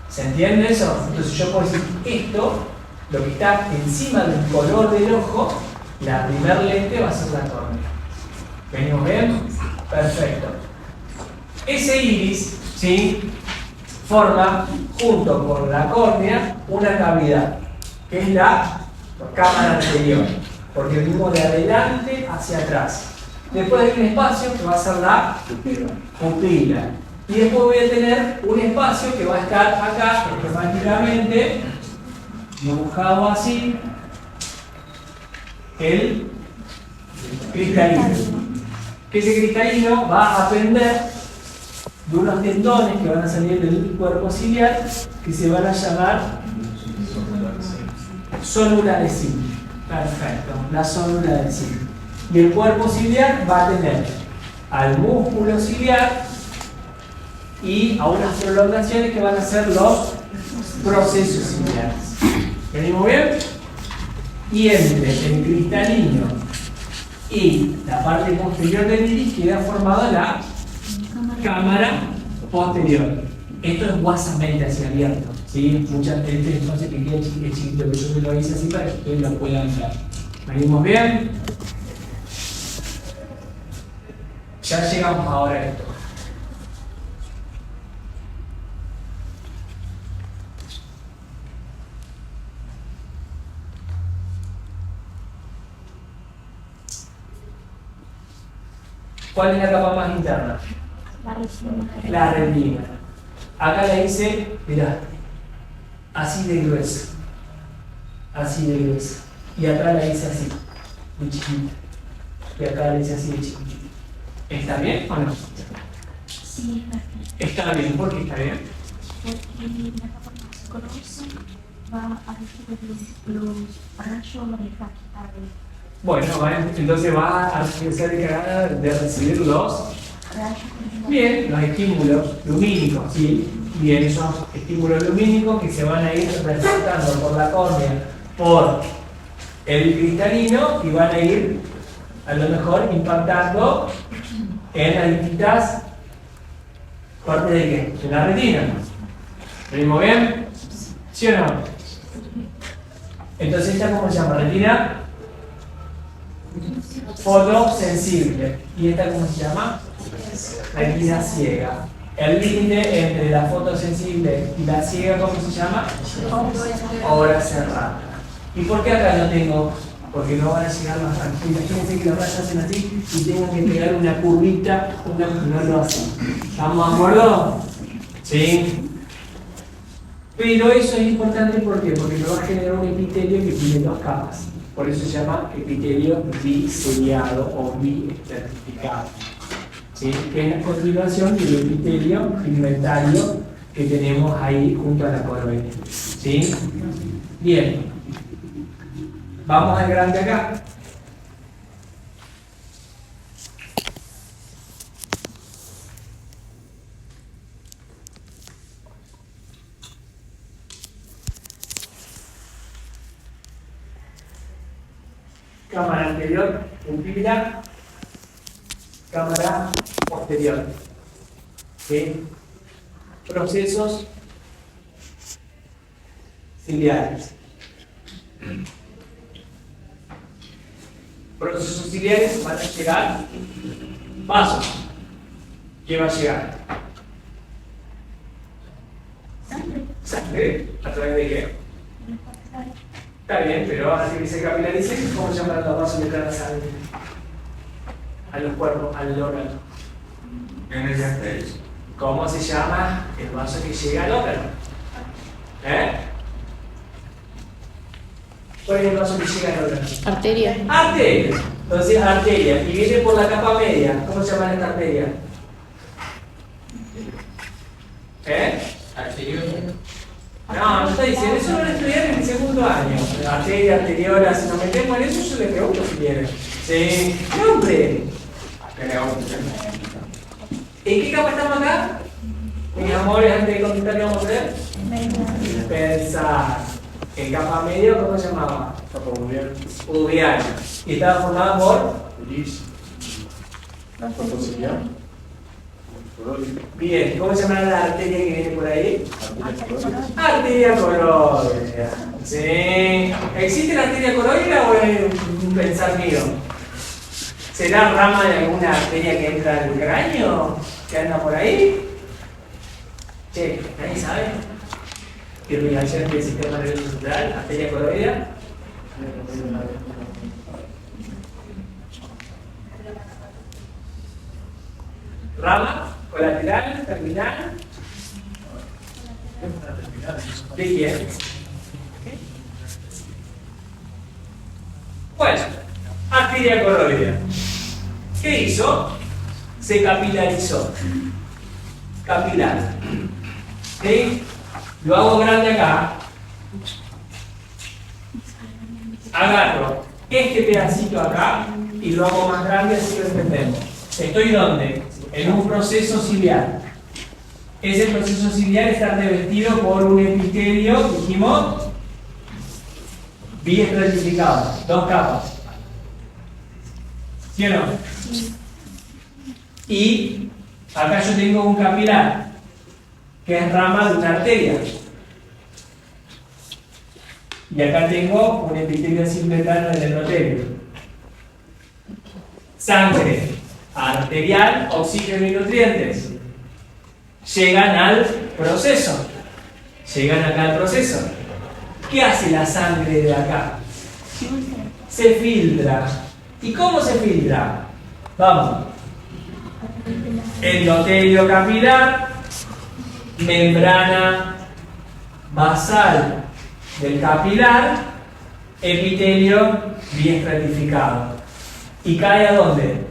¿Se entiende eso? Entonces yo puedo decir esto, lo que está encima del color del ojo, la primer lente va a ser la córnea. ¿Venimos bien? Perfecto. Ese iris, ¿sí? Forma, junto con la córnea, una cavidad, que es la cámara anterior, porque venimos de adelante hacia atrás. Después hay un espacio que va a ser la pupila. Y después voy a tener un espacio que va a estar acá, esquemáticamente, dibujado así, el cristalino. Que ese cristalino va a pender de unos tendones que van a salir del cuerpo ciliar, que se van a llamar zónula de zinc. Perfecto, la zónula de zinc. Y el cuerpo ciliar va a tener al músculo ciliar y a unas prolongaciones que van a ser los procesos ciliares. ¿Venimos bien? Y entre el cristalino y la parte posterior del iris queda formada la cámara posterior. Esto es guasamente así abierto, ¿sí? Entonces que quede chiquito, que yo lo hice así para que ustedes lo puedan ver. ¿Venimos bien? Ya llegamos ahora a esto. ¿Cuál es la capa más interna? La retina. Acá la hice, mirá, así de gruesa. Así de gruesa. Y acá la hice así, de chiquita. Y acá la hice así de chiquita. ¿Está bien o no? Sí, Está bien. ¿Por qué está bien? porque la capa más grosa va a recibir los rayos refractarios. Bueno, entonces va a ser encargada de recibir los, bien, los estímulos lumínicos, ¿sí? Bien, esos estímulos lumínicos que se van a ir reflectando por la córnea, por el cristalino y van a ir, a lo mejor, impactando en las distintas partes de qué? De la retina. ¿Venimos bien? ¿Sí o no? Entonces, ¿esta cómo se llama? Retina fotosensible. ¿Y esta cómo se llama? Retina ciega. El límite entre la fotosensible y la ciega, ¿cómo se llama? Obra cerrada. ¿Y por qué acá no tengo? Porque no van a llegar más rápido. Imagínense que los rayos hacen así y tengo que pegar una curvita, no lo hacen. ¿Estamos de acuerdo? ¿Sí? Pero eso es importante, ¿por qué? Porque me va a generar un epitelio que tiene dos capas. Por eso se llama epitelio biseriado o biestratificado. ¿Sí? Que es la continuación del epitelio pigmentario que tenemos ahí junto a la coroidea. ¿Sí? Bien. Vamos al grande acá. Cámara anterior, pupila, cámara posterior. ¿Sí? Procesos ciliares. Procesos ciliares van a llegar vasos. ¿Qué va a llegar? ¿Sangre? ¿A través de qué? Está bien, pero así que se capilarice, ¿cómo se llaman los vasos de cada sangre? A los cuerpos, al órgano. ¿Cómo se llama el vaso que llega al órgano? ¿Cuál es el vaso que llega al órgano? Arteria. Arteria. Entonces, arteria. Y viene por la capa media. ¿Cómo se llama esta arteria? No, no está diciendo, eso lo van a estudiar en el segundo año. Arteria, arteriola, si nos metemos en eso, yo les pregunto si quieren. Sí. ¡Nombre! ¿En qué capa estamos acá? Mis amores, antes de contestar, ¿qué vamos a hacer? Pensar. ¿En capa media cómo se llamaba? Capa uveal. Uveal. Y estaba formada por Iris. Fotociliar. Coroidea. bien, ¿cómo se llama la arteria que viene por ahí? Arteria. Arteria coroidea. Sí. ¿Existe la arteria coroidea o es un pensar mío? ¿Será rama de alguna arteria que entra al cráneo? ¿Que anda por ahí? Che, ¿nadie sabe? Irrigación del sistema nervioso central, arteria coroidea. Rama, colateral, terminal. ¿De quién? Bueno, arteria coroidea. ¿Qué hizo? Se capilarizó. Capilar. ¿Sí? Lo hago grande acá. Agarro este pedacito acá y lo hago más grande así lo entendemos. ¿Estoy dónde? En un proceso ciliar. Ese proceso ciliar está revestido por un epitelio, dijimos, biestratificado, 2 capas. ¿Sí o no? Y acá yo tengo un capilar, que es rama de una arteria. Y acá tengo un epitelio simpletano del endotelio. Sangre arterial, oxígeno y nutrientes. Llegan al proceso. Llegan acá al proceso. ¿Qué hace la sangre de acá? Se filtra. ¿Y cómo se filtra? Vamos. Endotelio capilar, membrana basal del capilar, epitelio biestratificado. ¿Y cae a dónde?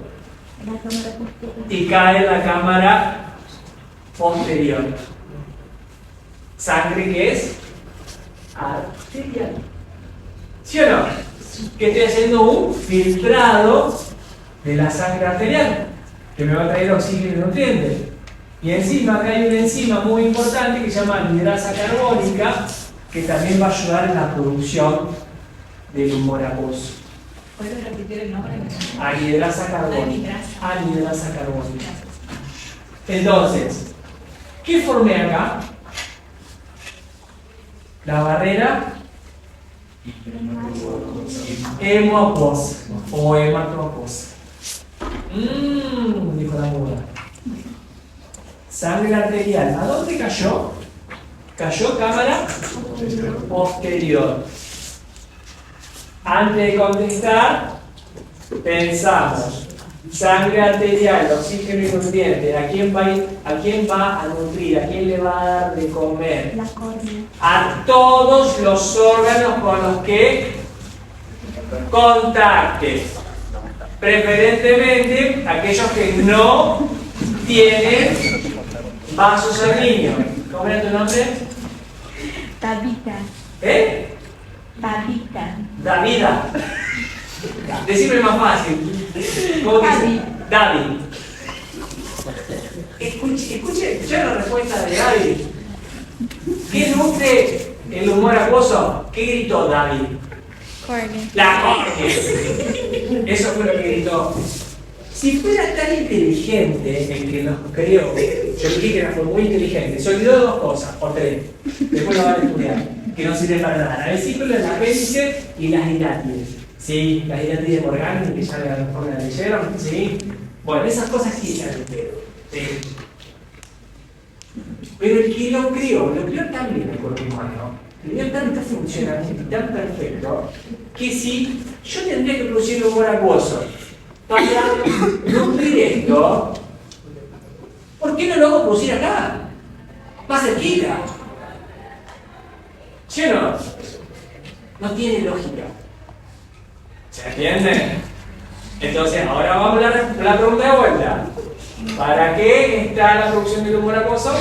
Y cae en la cámara posterior. ¿Sangre qué es? Arterial. ¿Sí o no? Que estoy haciendo un filtrado de la sangre arterial, que me va a traer oxígeno y nutrientes. Y encima acá hay una enzima muy importante que se llama anhidrasa carbónica, que también va a ayudar en la producción del humor acuoso. ¿Puedes repetir el nombre? Anhidrasa carbónica. Anhidrasa carbónica. Entonces, ¿qué formé acá? La barrera hemoacuosa o hematoacuosa. Dijo la muda. Sangre arterial. ¿A dónde cayó? Cayó cámara posterior. Antes de contestar, pensamos. Sangre arterial, oxígeno y nutrientes. ¿A quién va a nutrir? ¿A quién le va a dar de comer? La córnea. A todos los órganos con los que contacte. Preferentemente aquellos que no tienen vasos sanguíneos. ¿Cómo era tu nombre? Tabita. ¿Eh? Tabita. Davida. Decime más fácil. ¿Cómo dice? David. Escuche la respuesta de David. ¿Qué nutre el humor acuoso? ¿Qué gritó David? Córnea. La córnea. Eso fue lo que gritó. Si fuera tan inteligente el que nos creó, yo dije que fue muy inteligente, se olvidó de 2 cosas, o 3, después lo van a estudiar, que no sirven para nada: la vesícula, el apéndice y las hilátides. Sí, las hilátides de Morgani, que ya la leyeron, sí. Bueno, esas cosas sí se han pedo. Sí. Pero el que lo creó tan bien el cuerpo humano, le dio tanta funcionamiento y tan perfecto, que si yo tendría que producir humor acuoso para nutrir esto, ¿por qué no lo hago producir acá? Más cerquita. ¿Sí o no? No tiene lógica. ¿Se entiende? Entonces, ahora vamos a la pregunta de vuelta. ¿Para qué está la producción del humor acuoso?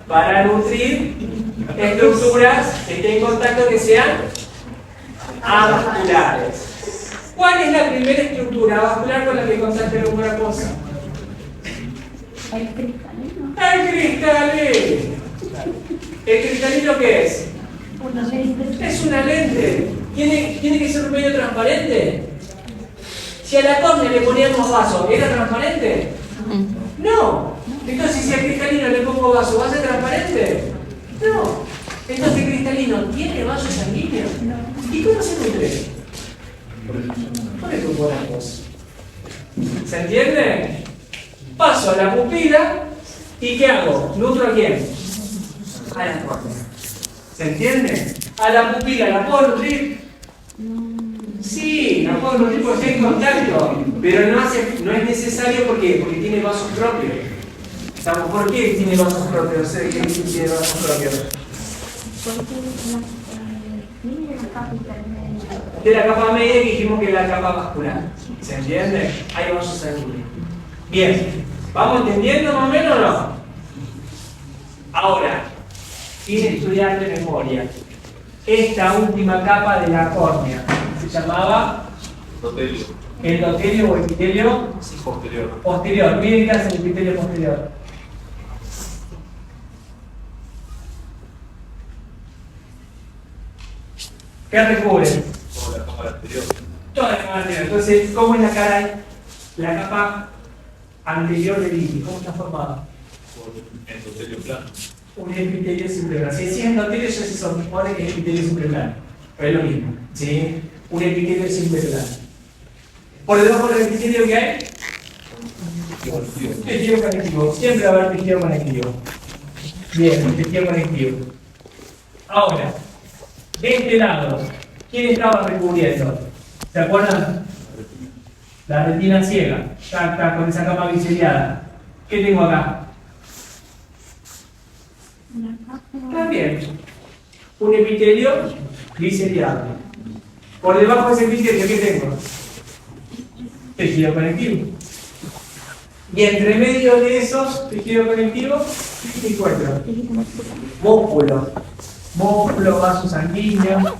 Para nutrir estructuras que estén en contacto, que sean avasculares. ¿Cuál es la primera estructura vascular con la que contacta el humor acuoso? El cristalino. ¡El cristalino! ¿El cristalino qué es? Una lente. Es una lente. ¿Tiene que ser un medio transparente? Si a la córnea le poníamos vaso, ¿era transparente? No. Entonces, si al cristalino le pongo vaso, ¿va a ser transparente? No. Entonces, ¿el cristalino tiene vaso sanguíneo? ¿Y cómo se nutre? Por el humor acuoso. ¿Se entiende? Paso a la pupila y ¿qué hago? ¿Nutro a quién? A la córnea. ¿Se entiende? A la pupila, ¿la puedo nutrir? Sí, la puedo nutrir porque está en contacto, pero no es necesario porque tiene vasos propios. ¿Por qué tiene vasos propios? ¿Qué tiene vasos propios? Porque la capa intermedia. De la capa media que dijimos que es la capa vascular. ¿Se entiende? Hay vasos sanguíneos. Bien, ¿vamos entendiendo más o menos o no? Ahora, sin estudiar de memoria, esta última capa de la córnea se llamaba Endotelio. Endotelio o epitelio Posterior. posterior. Miren qué hace el epitelio posterior. ¿Qué recubre? Como la cámara anterior. Toda la capa anterior. Entonces, ¿cómo es la cara? La capa anterior del iris, ¿cómo está formada? Por endotelio plano. Un epitelio simple plano. Si decís endotelio, ya se supone que es epitelio simple plano. Pero es lo mismo, ¿sí? Un epitelio simple plano. Por debajo del epitelio que hay, tejido conectivo. Siempre va a haber tejido conectivo. Bien, tejido conectivo. Ahora, de este lado, ¿quién estaba recubriendo? ¿Se acuerdan? La retina ciega. Está con esa capa biseriada. ¿Qué tengo acá? También un epitelio biseriado. Por debajo de ese epitelio, ¿qué tengo? Tejido conectivo. Y entre medio de esos tejidos conectivos, ¿qué encuentro? Músculo. Músculo, vaso sanguíneo.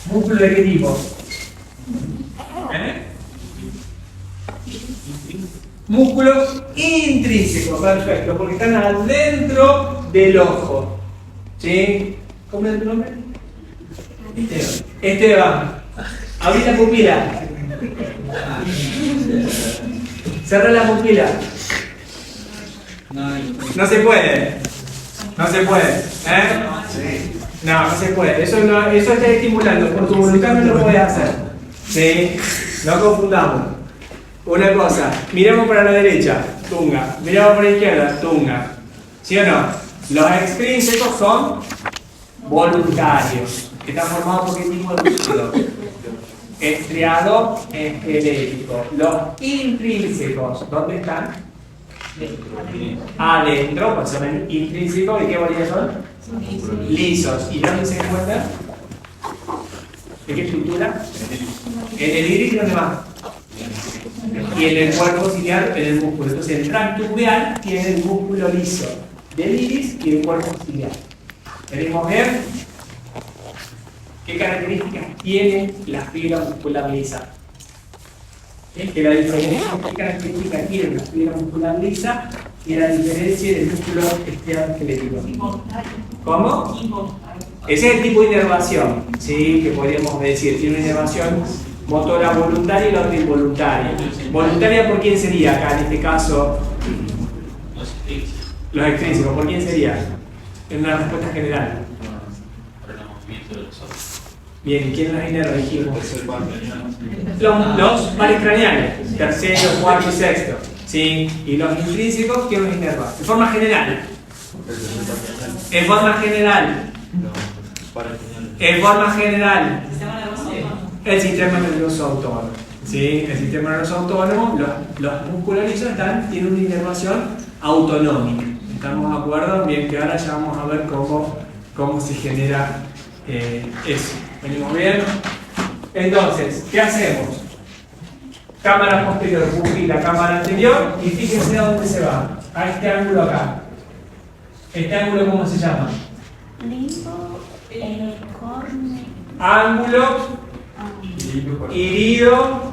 ¿Músculo de qué tipo? Músculos intrínsecos, perfecto, porque están adentro del ojo. ¿Sí? ¿Cómo es tu nombre? Esteban. Abrí la pupila. Cerrá la pupila. No se puede. No se puede. No, no se puede. Eso está estimulando. Por tu voluntad no lo puedes hacer. ¿Sí? No confundamos. Una cosa, miramos para la derecha, tunga. Miramos para la izquierda, tunga. ¿Sí o no? Los extrínsecos son voluntarios. Están formados por qué tipo de músculo. Estriado esquelético. Los intrínsecos, ¿dónde están? Adentro, pues son intrínsecos. ¿Y qué variedad son? Lisos. ¿Y dónde se encuentran? ¿De qué estructura? En el iris y dónde más. Y en el cuerpo ciliar, en el músculo. Entonces el tracto uveal tiene el músculo liso del iris y del cuerpo ciliar. Queremos ver qué características tiene la fibra muscular lisa. Que la diferencia, qué características tiene la fibra muscular lisa y la diferencia del músculo estriado esquelético. ¿Cómo? Ese es el tipo de inervación, ¿sí? Que podríamos decir, tiene una inervación motora voluntaria y la otra involuntaria. ¿Voluntaria por quién sería acá en este caso? Los extrínsecos. ¿Por quién sería? En una respuesta general. Bien, ¿quién los inerva? Dijimos. Los pares craneales, tercero, cuarto y sexto. ¿Sí? Y los intrínsecos, ¿quién los inerva? De forma general. En forma general. En forma general. El sistema nervioso autónomo. ¿Sí? El sistema nervioso autónomo, los músculos lisos tienen una inervación autonómica. ¿Estamos de acuerdo? Bien, que ahora ya vamos a ver cómo se genera eso. ¿Venimos bien? Entonces, ¿qué hacemos? Cámara posterior, pupila, cámara anterior, y fíjense a dónde se va. A este ángulo acá. ¿Este ángulo cómo se llama? Limbo, córneo. Ángulo irido,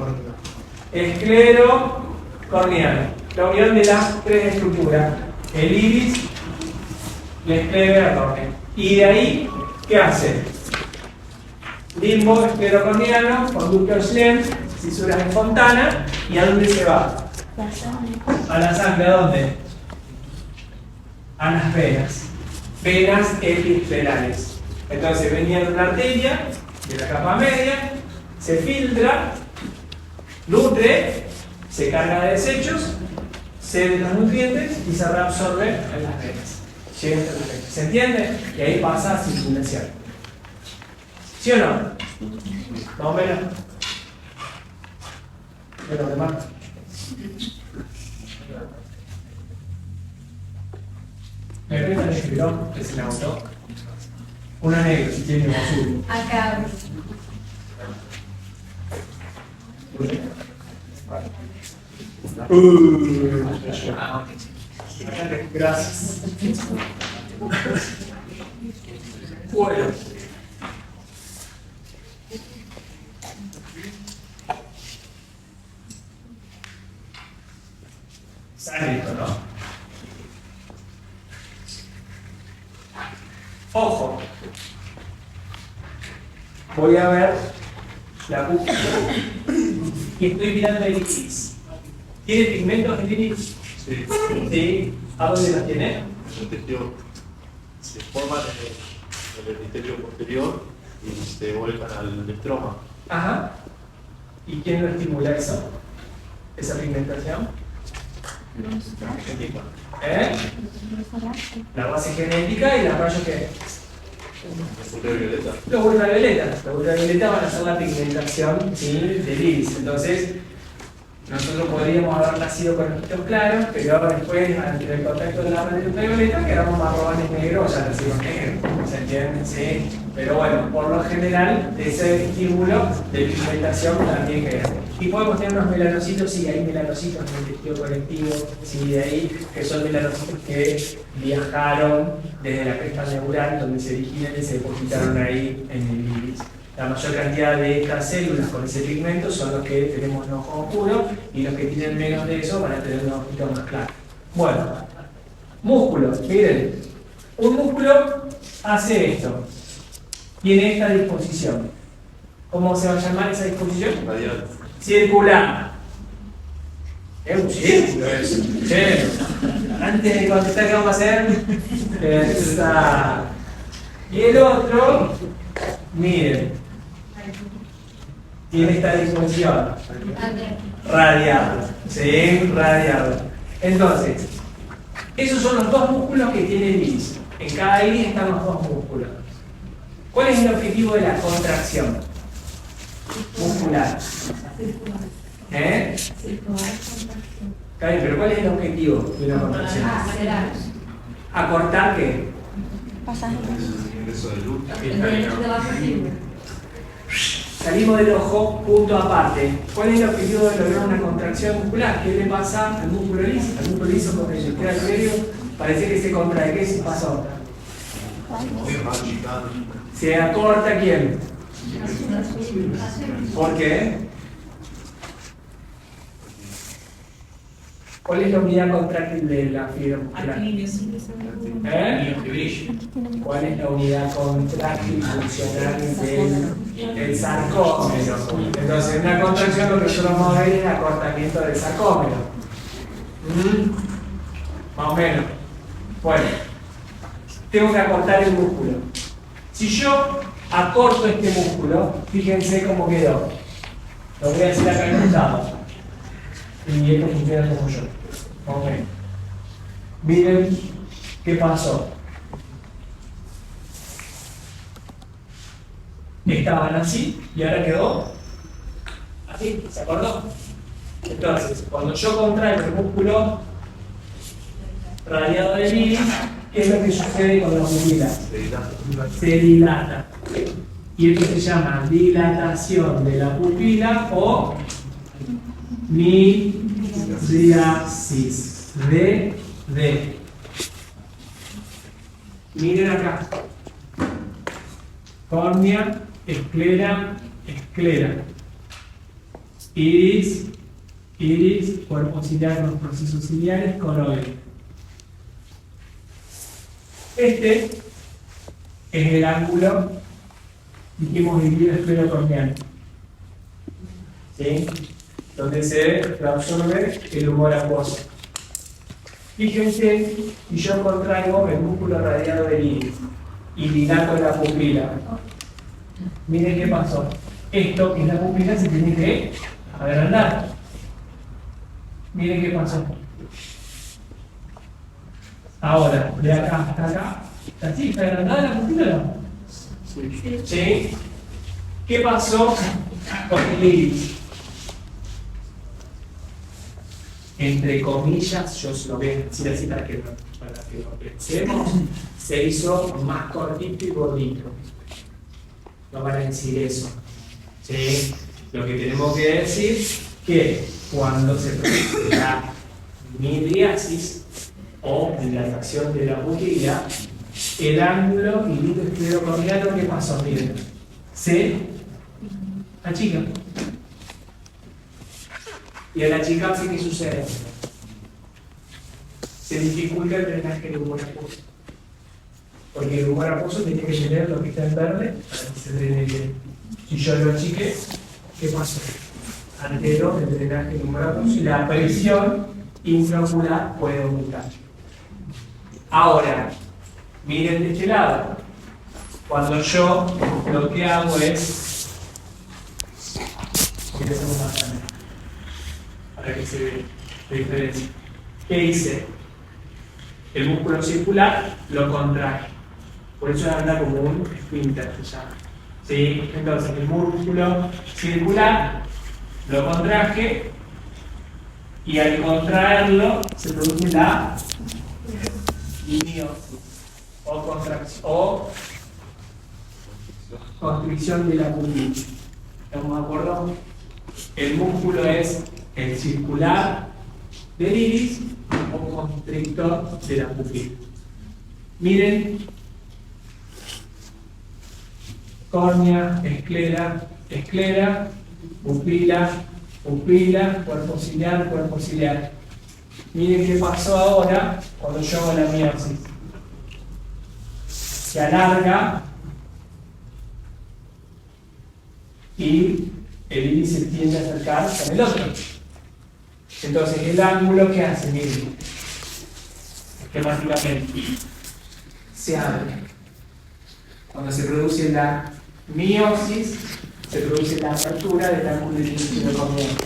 esclero, corneal. La unión de las tres estructuras. El iris, la esclera y la córnea. Y de ahí, ¿qué hace? Limbo esclerocorneano, conducto Schlemm, cisuras en Fontana. ¿Y a dónde se va? La sangre. ¿A la sangre? ¿A dónde? A las venas. Venas episclerales. Entonces venía de una arteria, de la capa media, se filtra, nutre, se carga de desechos, cede los nutrientes y se reabsorbe en las venas. Llega hasta las venas. ¿Se entiende? Y ahí pasa a circulación. ¿Sí o no? Más o menos. ¿De los demás? ¿Me prestan el escribón que se me agotó? Una negra, si tiene azul. Acá. Gracias. Bueno. esto, ¿no? Ojo. Voy a ver la pupila y estoy mirando el iris. ¿Tiene pigmentos el iris? Sí. Sí. ¿A dónde los tiene? El tejido se forman en el epitelio posterior y se vuelcan al estroma. Ajá. ¿Y quién lo estimula eso? ¿Esa pigmentación? Genética. La base genética y la rayos que El ultravioleta. los ultravioletas. Los ultravioletas van a hacer la pigmentación, ¿sí?, del iris. Entonces, nosotros podríamos haber nacido con ojitos claros, pero ahora después, ante el contacto de la red ultravioleta, quedamos marrones negros, ya nacimos negros. ¿Se entiende? Sí. Pero bueno, por lo general, ese estímulo de pigmentación también queda. Y podemos tener unos melanocitos, sí, hay melanocitos en el tejido conectivo, sí, de ahí, que son melanocitos que viajaron desde la cresta neural, donde se originan y se depositaron ahí en el iris. La mayor cantidad de estas células con ese pigmento son los que tenemos un ojo oscuro, y los que tienen menos de eso van a tener un ojito más claro. Bueno, músculos, miren, un músculo hace esto, tiene esta disposición. ¿Cómo se va a llamar esa disposición? Radial. Circular. Es un círculo eso. Che, antes de contestar, ¿qué vamos a hacer? Esa. Y el otro, miren, tiene esta disposición. Radiado. Sí, radiado. Entonces, esos son los dos músculos que tiene el iris. En cada iris están los dos músculos. ¿Cuál es el objetivo de la contracción muscular? Está bien, pero ¿cuál es el objetivo de la contracción? ¿Acortar qué? Ingreso de luz. Salimos del ojo, punto aparte. ¿Cuál es el objetivo de lograr una contracción muscular? ¿Qué le pasa al músculo liso? Al músculo liso, porque se queda el medio, parece que se contrae. ¿Qué se pasó? ¿Se acorta quién? ¿Por qué? ¿Cuál es la unidad contráctil de la fibra muscular? ¿Cuál es la unidad contráctil funcional del sarcómero? Entonces, en una contracción lo que nosotros vamos a ver es el acortamiento del sarcómero. Más o menos. Bueno, tengo que acortar el músculo. Si yo acorto este músculo, fíjense cómo quedó. Lo voy a hacer acá en un lado. Y esto funciona como yo. Ok. Miren qué pasó. Estaban así y ahora quedó así. ¿Se acordó? Entonces, cuando yo contraigo el músculo radiado del iris, ¿qué es lo que sucede con la pupila? Se dilata. Y esto se llama dilatación de la pupila o miriasis. Miren acá. Córnea, esclera, esclera. Iris, iris, cuerpo ciliar, los procesos ciliares, coroide. Este es el ángulo, dijimos, dividido esclerocorneal, ¿sí?, donde se absorbe el humor acuoso. Fíjense, si yo contraigo el músculo radiado del iris y dilato la pupila, miren qué pasó. Esto, que es la pupila, se tiene que agrandar. Miren qué pasó. Ahora, de acá hasta acá, ¿está así? ¿Está agrandada la pupila? ¿Sí? ¿Qué pasó con el iris? Entre comillas, yo se lo voy a decir así para que lo pensemos, se hizo más cortito y gordito. No van a decir eso. ¿Sí? Lo que tenemos que decir es que cuando se produce la midriasis o dilatación de la pupila, el ángulo iliroesclerocorneal, ¿qué pasó? Miren, se achica. Y al achicarse, ¿qué sucede? se dificulta el drenaje del humor acuoso. Porque el humor acuoso tiene que tener lo que está en verde para que se drene bien. Si yo lo achiqué, ¿qué pasó? Altero el drenaje del humor acuoso y la presión intraocular puede aumentar. Ahora, miren de este lado. Cuando yo lo que hago es. Voy a hacer una manera para que se vea la diferencia. ¿Qué hice? El músculo circular lo contraje. Por eso anda como un esfínter, se llama. ¿Sí? Entonces, el músculo circular lo contraje y al contraerlo se produce la miosis o contracción o constricción de la pupila. ¿Estamos de acuerdo? El músculo es el circular del iris o constrictor de la pupila. Miren, córnea, esclera, pupila, cuerpo ciliar. Miren qué pasó ahora cuando yo hago la miosis. Se alarga y el iris se tiende a acercar con el otro. Entonces, el ángulo que hace, miren, esquemáticamente, se abre. Cuando se produce la miosis, se produce la apertura del ángulo del inicio corneal.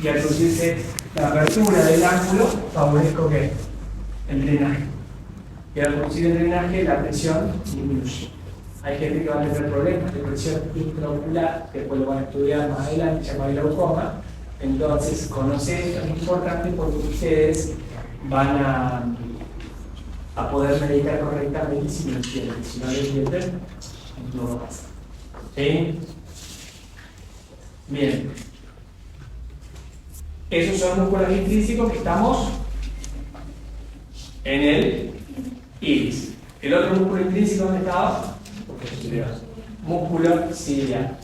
Y al producirse la apertura del ángulo, favorezco ¿qué? El drenaje. Y al producir el drenaje, la presión disminuye. Hay gente que va a tener problemas de presión intraocular, que después lo van a estudiar más adelante, se llama glaucoma. Entonces, conocer esto es importante porque ustedes van a poder medicar correctamente si lo entienden. Si no lo entienden, no va a pasar. ¿Sí? Bien. Esos son músculos intrínsecos que estamos en el iris. El otro músculo intrínseco, ¿dónde estaba? Músculo ciliar.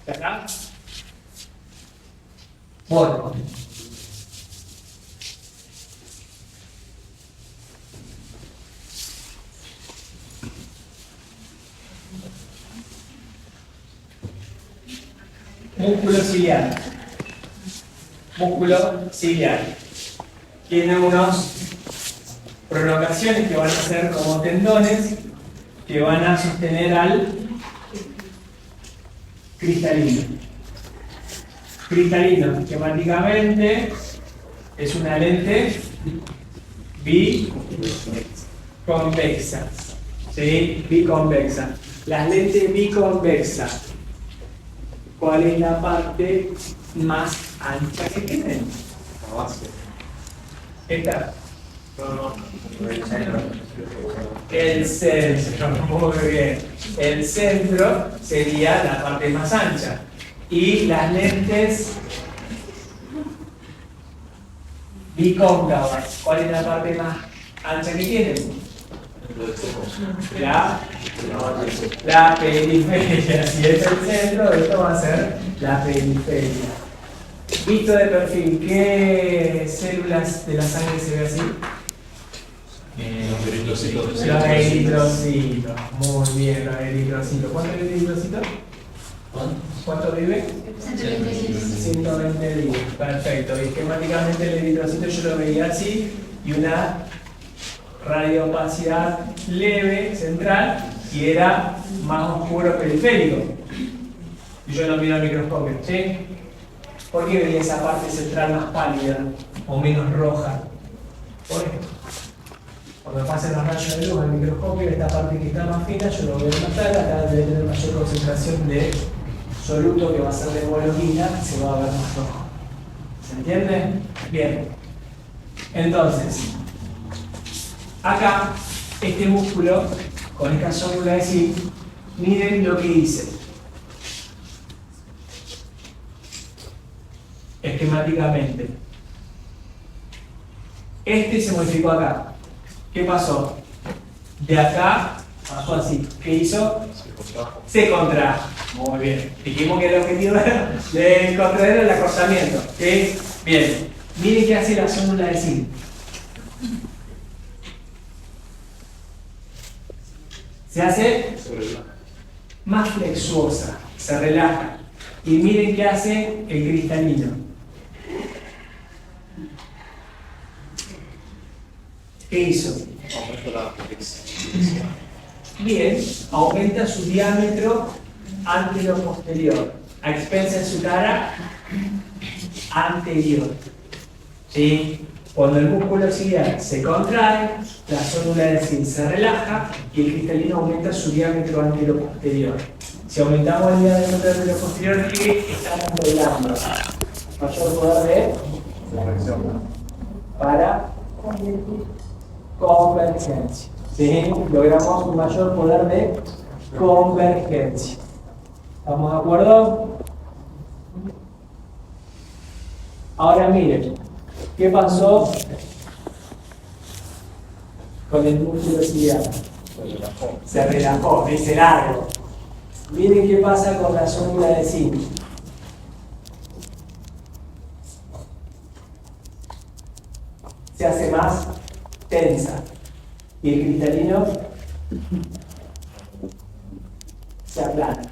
¿Acá? Bueno. Músculo ciliar. Músculo ciliar. Tiene unas prolongaciones que van a ser como tendones que van a sostener al cristalino. Cristalino, esquemáticamente, es una lente biconvexa. ¿Sí? Biconvexa. Las lentes biconvexas, ¿cuál es la parte más ancha que tienen? La base. Esta. No. El centro, muy bien. El centro sería la parte más ancha. Y las lentes bicóncavas, ¿cuál es la parte más ancha que tienen? La periferia. Si es el centro, esto va a ser la periferia. Visto de perfil, ¿qué células de la sangre se ve así? Los eritrocitos. Los eritrocitos. Muy bien, los eritrocitos. ¿Cuántos eritrocitos? ¿Cuánto vive? 120 días. Perfecto. Y esquemáticamente el eritrocito yo lo veía así y una radioopacidad leve central y era más oscuro periférico. Y yo lo miro al microscopio, ¿sí? ¿Por qué veía esa parte central más pálida o menos roja? Por esto. Cuando pasen los rayos de luz al microscopio, esta parte que está más fina, yo lo voy a notar, acá debe tener mayor concentración de soluto que va a ser de hemoglobina, se va a ver más rojo. ¿Se entiende? Bien. Entonces, acá, este músculo, con esta célula de zinc, miren lo que hice. Esquemáticamente. Este se modificó acá. ¿Qué pasó? De acá pasó así. ¿Qué hizo? Se contrajo. Muy bien. Dijimos que el objetivo de contraer era el acortamiento. ¿Sí? Bien, miren qué hace la zónula de zinc. Se hace más flexuosa, se relaja. Y miren qué hace el cristalino. ¿Qué hizo? Aumenta la flexibilidad. Bien, aumenta su diámetro anterior-posterior, a expensas de su cara anterior. ¿Sí? Cuando el músculo ciliar se contrae, la zónula de zinc se relaja y el cristalino aumenta su diámetro anterior-posterior. Si aumentamos el diámetro anterior-posterior, ¿qué estamos logrando? Mayor poder de Corrección. para convergencia. ¿Sí? Logramos un mayor poder de convergencia. ¿Estamos de acuerdo? Ahora miren, ¿qué pasó con el músculo ciliar? Se relajó, dice largo. Miren qué pasa con la zónula de zinc. Se hace más tensa. Y el cristalino se aplana.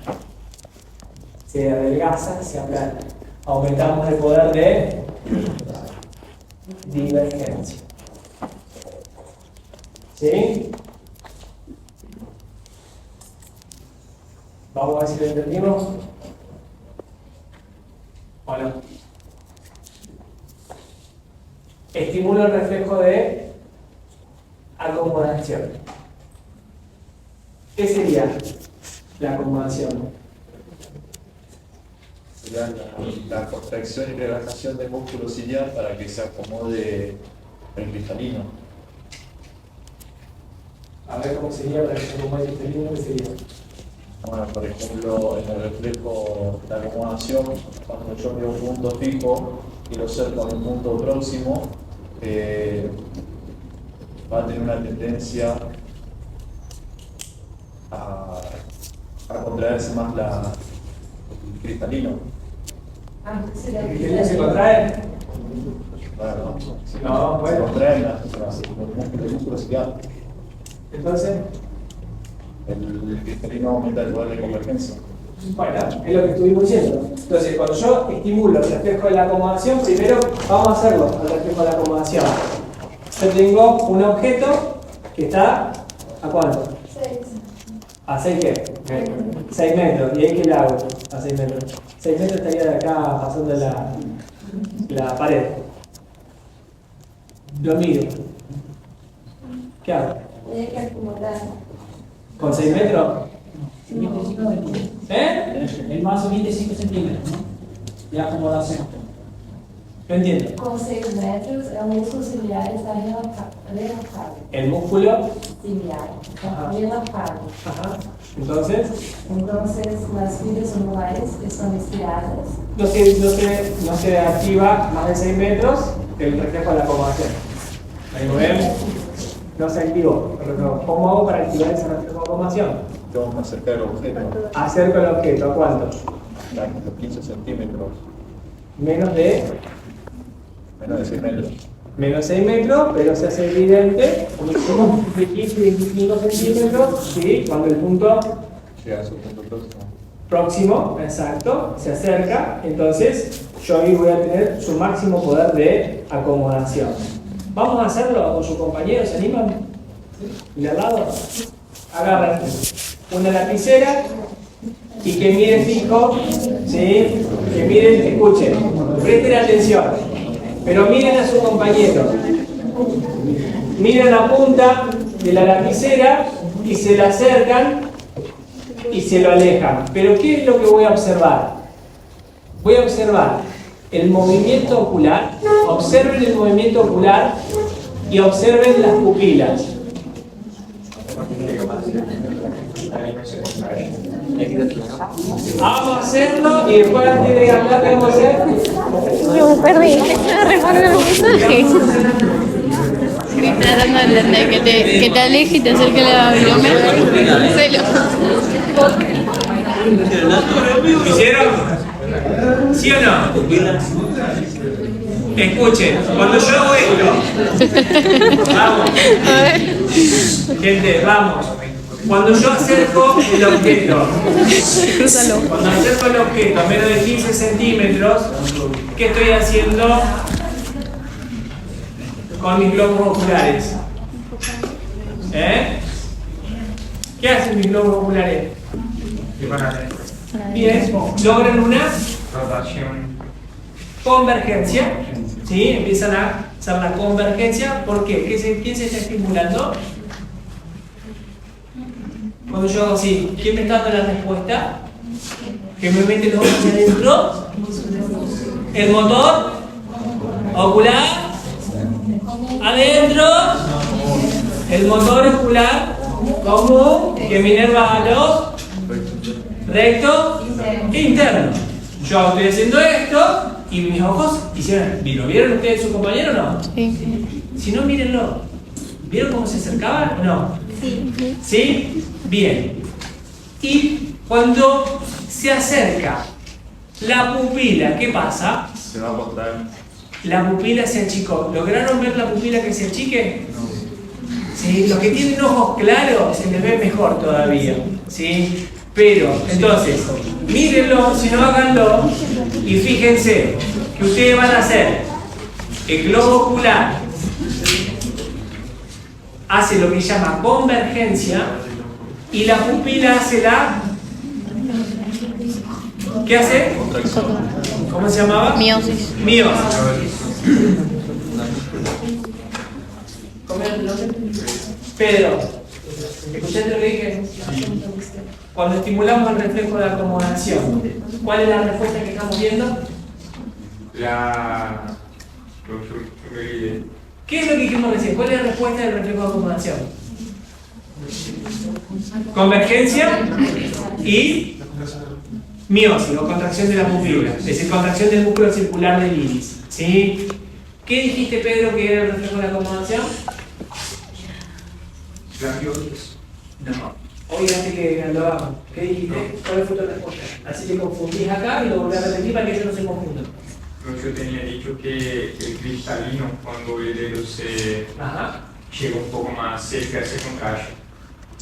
Se adelgaza, se aplana. Aumentamos el poder de divergencia. ¿Sí? Vamos a ver si lo entendimos. ¿O no? Estimulo el reflejo de acomodación. ¿Qué sería la acomodación? Sería la contracción y relajación del músculo ciliar para que se acomode el cristalino. A ver cómo sería para que se acomode el cristalino. ¿Qué sería? Bueno, por ejemplo, en el reflejo de acomodación, cuando yo veo un punto fijo y lo cerco a un punto próximo, va a tener una tendencia a contraerse más el cristalino. ¿El cristalino se contrae? Bueno, No, bueno. se contraen los músculos ciliar. Entonces, El cristalino aumenta el poder de convergencia. bueno, es lo que estuvimos diciendo. Entonces, cuando yo estimulo el reflejo de la acomodación, primero vamos a hacerlo, el reflejo de la acomodación. Yo tengo un objeto que está, ¿a cuánto? 6. ¿A 6 qué? 6 metros. ¿Y ahí qué le hago? A 6 metros. 6 metros estaría de acá pasando la pared. Lo mido. ¿Qué hago? Tiene que acomodar. ¿Con 6 metros? ¿Eh? El más o 25 centímetros, ¿no? De acomodación. No entiendo. Com 6 metros, o músculo ciliar está relajado. El músculo. Ciliar Ajá. relajado. Ajá. Entonces, Entonces, las fibras ondulares están estiradas. no se activa más de 6 metros el reflejo de la acomodación. Ahí lo vemos. No se activó. ¿Cómo hago para activar ese reflejo de acomodación? Vamos a acercar el objeto Acerco el objeto. ¿A cuánto? a los 15 centímetros, Menos de 6 metros. menos 6 metros, pero se hace evidente, como decimos, de 15 y 25 centímetros, ¿sí? Cuando el punto Llega a su punto próximo. próximo, exacto, se acerca, entonces yo ahí voy a tener su máximo poder de acomodación. Vamos a hacerlo con sus compañeros, ¿se animan? ¿Y al lado? Agarran una lapicera y que miren fijo, ¿sí? Que miren, escuchen, presten atención, pero miren a su compañero. Miren la punta de la lapicera y se la acercan y se lo alejan. Pero ¿qué es lo que voy a observar? Voy a observar el movimiento ocular. Observen el movimiento ocular y observen las pupilas. Vamos a hacerlo y después antes de hablar, ¿qué vamos a hacer? Yo me perdí. Recuerdo el mensaje. Estoy tratando de entender que te alejes y te acerques a la biblioteca. Celo. ¿Hicieron? ¿Sí o no? Escuchen, cuando yo hago esto, vamos, gente, vamos. Cuando yo acerco el objeto, cuando acerco el objeto a menos de 15 centímetros, ¿qué estoy haciendo con mis globos oculares? ¿Qué hacen mis globos oculares? Bien, logran una convergencia, ¿sí? Empiezan a hacer la convergencia. ¿Por qué? ¿Quién se está estimulando? Cuando yo hago así, ¿quién me está dando la respuesta? Que me mete los ojos hacia adentro. El motor ocular adentro. El motor ocular común que me inerva a los recto interno. Yo estoy haciendo esto y mis ojos hicieron. ¿Lo vieron ustedes su compañero o no? Sí. Si no, mírenlo. ¿Vieron cómo se acercaba? No. Sí. ¿Sí? Bien. Y cuando se acerca la pupila, ¿qué pasa? Se va a contraer. La pupila se achicó. ¿Lograron ver la pupila que se achique? Sí, los que tienen ojos claros se les ve mejor todavía. ¿Sí? Pero, entonces, mírenlo, si no háganlo, y fíjense que ustedes van a hacer el globo ocular hace lo que se llama convergencia y la pupila hace la... ¿Qué hace? ¿Cómo se llamaba? Miosis. Miosis. Pedro, ¿escuchaste lo que dije? Cuando estimulamos el reflejo de acomodación, ¿cuál es la respuesta que estamos viendo? ¿Qué es lo que dijimos recién? ¿Cuál es la respuesta del reflejo de acomodación? Convergencia y miosis o contracción de la pupila, es decir, contracción del músculo circular del iris. ¿Sí? ¿Qué dijiste, Pedro, que era el reflejo de acomodación? No. Oigan que lo hagamos. ¿Qué dijiste? ¿Cuál fue tu respuesta? Así que confundís acá y lo volvés a repetir para que ellos no se confundan. Yo tenía dicho que el cristalino, cuando el dedo se llega un poco más cerca, se contrae.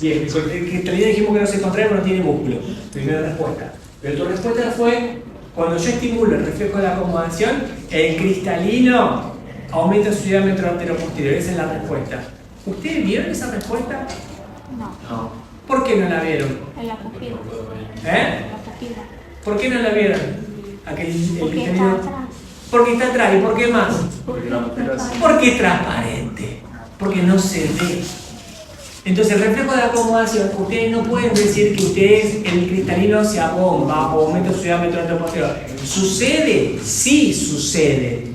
Bien, el cristalino dijimos que no se contrae porque no tiene músculo. Primera respuesta. Pero tu respuesta fue, cuando yo estimulo el reflejo de la acomodación, el cristalino aumenta su diámetro anteroposterior. Esa es la respuesta. ¿Ustedes vieron esa respuesta? No. ¿Por qué no la vieron? En la pupila. ¿Eh? La pupila. ¿Por qué no la vieron? Porque está atrás. Porque está atrás. ¿Y por qué más? Porque Porque es transparente. Porque no se ve. Entonces el reflejo de acomodación, ustedes no pueden decir que ustedes el cristalino se abomba o aumenta su diámetro anteroposterior. ¿Sucede? Sí sucede.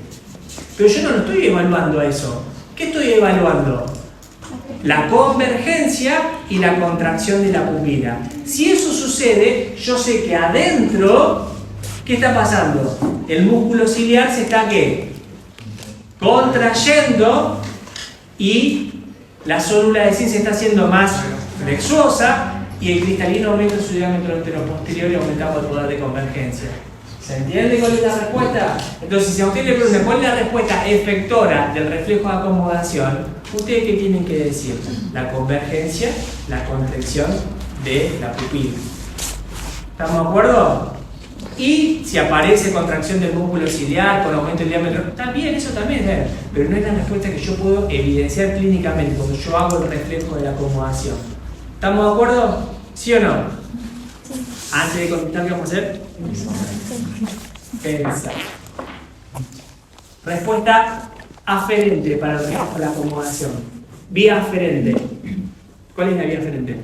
Pero yo no lo estoy evaluando a eso. ¿Qué estoy evaluando? La convergencia y la contracción de la pupila. Si eso sucede, yo sé que adentro, ¿qué está pasando? El músculo ciliar se está ¿qué? Contrayendo y la célula de zinc se está haciendo más flexuosa y el cristalino aumenta su diámetro anteroposterior y aumentamos el poder de convergencia. ¿Se entiende cuál es la respuesta? Entonces, si a usted le preguntan cuál es la respuesta efectora del reflejo de acomodación, ¿ustedes qué tienen que decir? La convergencia, la contracción de la pupila. ¿Estamos de acuerdo? Y si aparece contracción del músculo ciliar con aumento del diámetro, también, eso también es, pero no es la respuesta que yo puedo evidenciar clínicamente cuando yo hago el reflejo de la acomodación. ¿Estamos de acuerdo? ¿Sí o no? Sí. Antes de contestar, ¿qué vamos a hacer? Pensar. Respuesta aferente para el reflejo de la acomodación. Vía aferente. ¿Cuál es la vía aferente?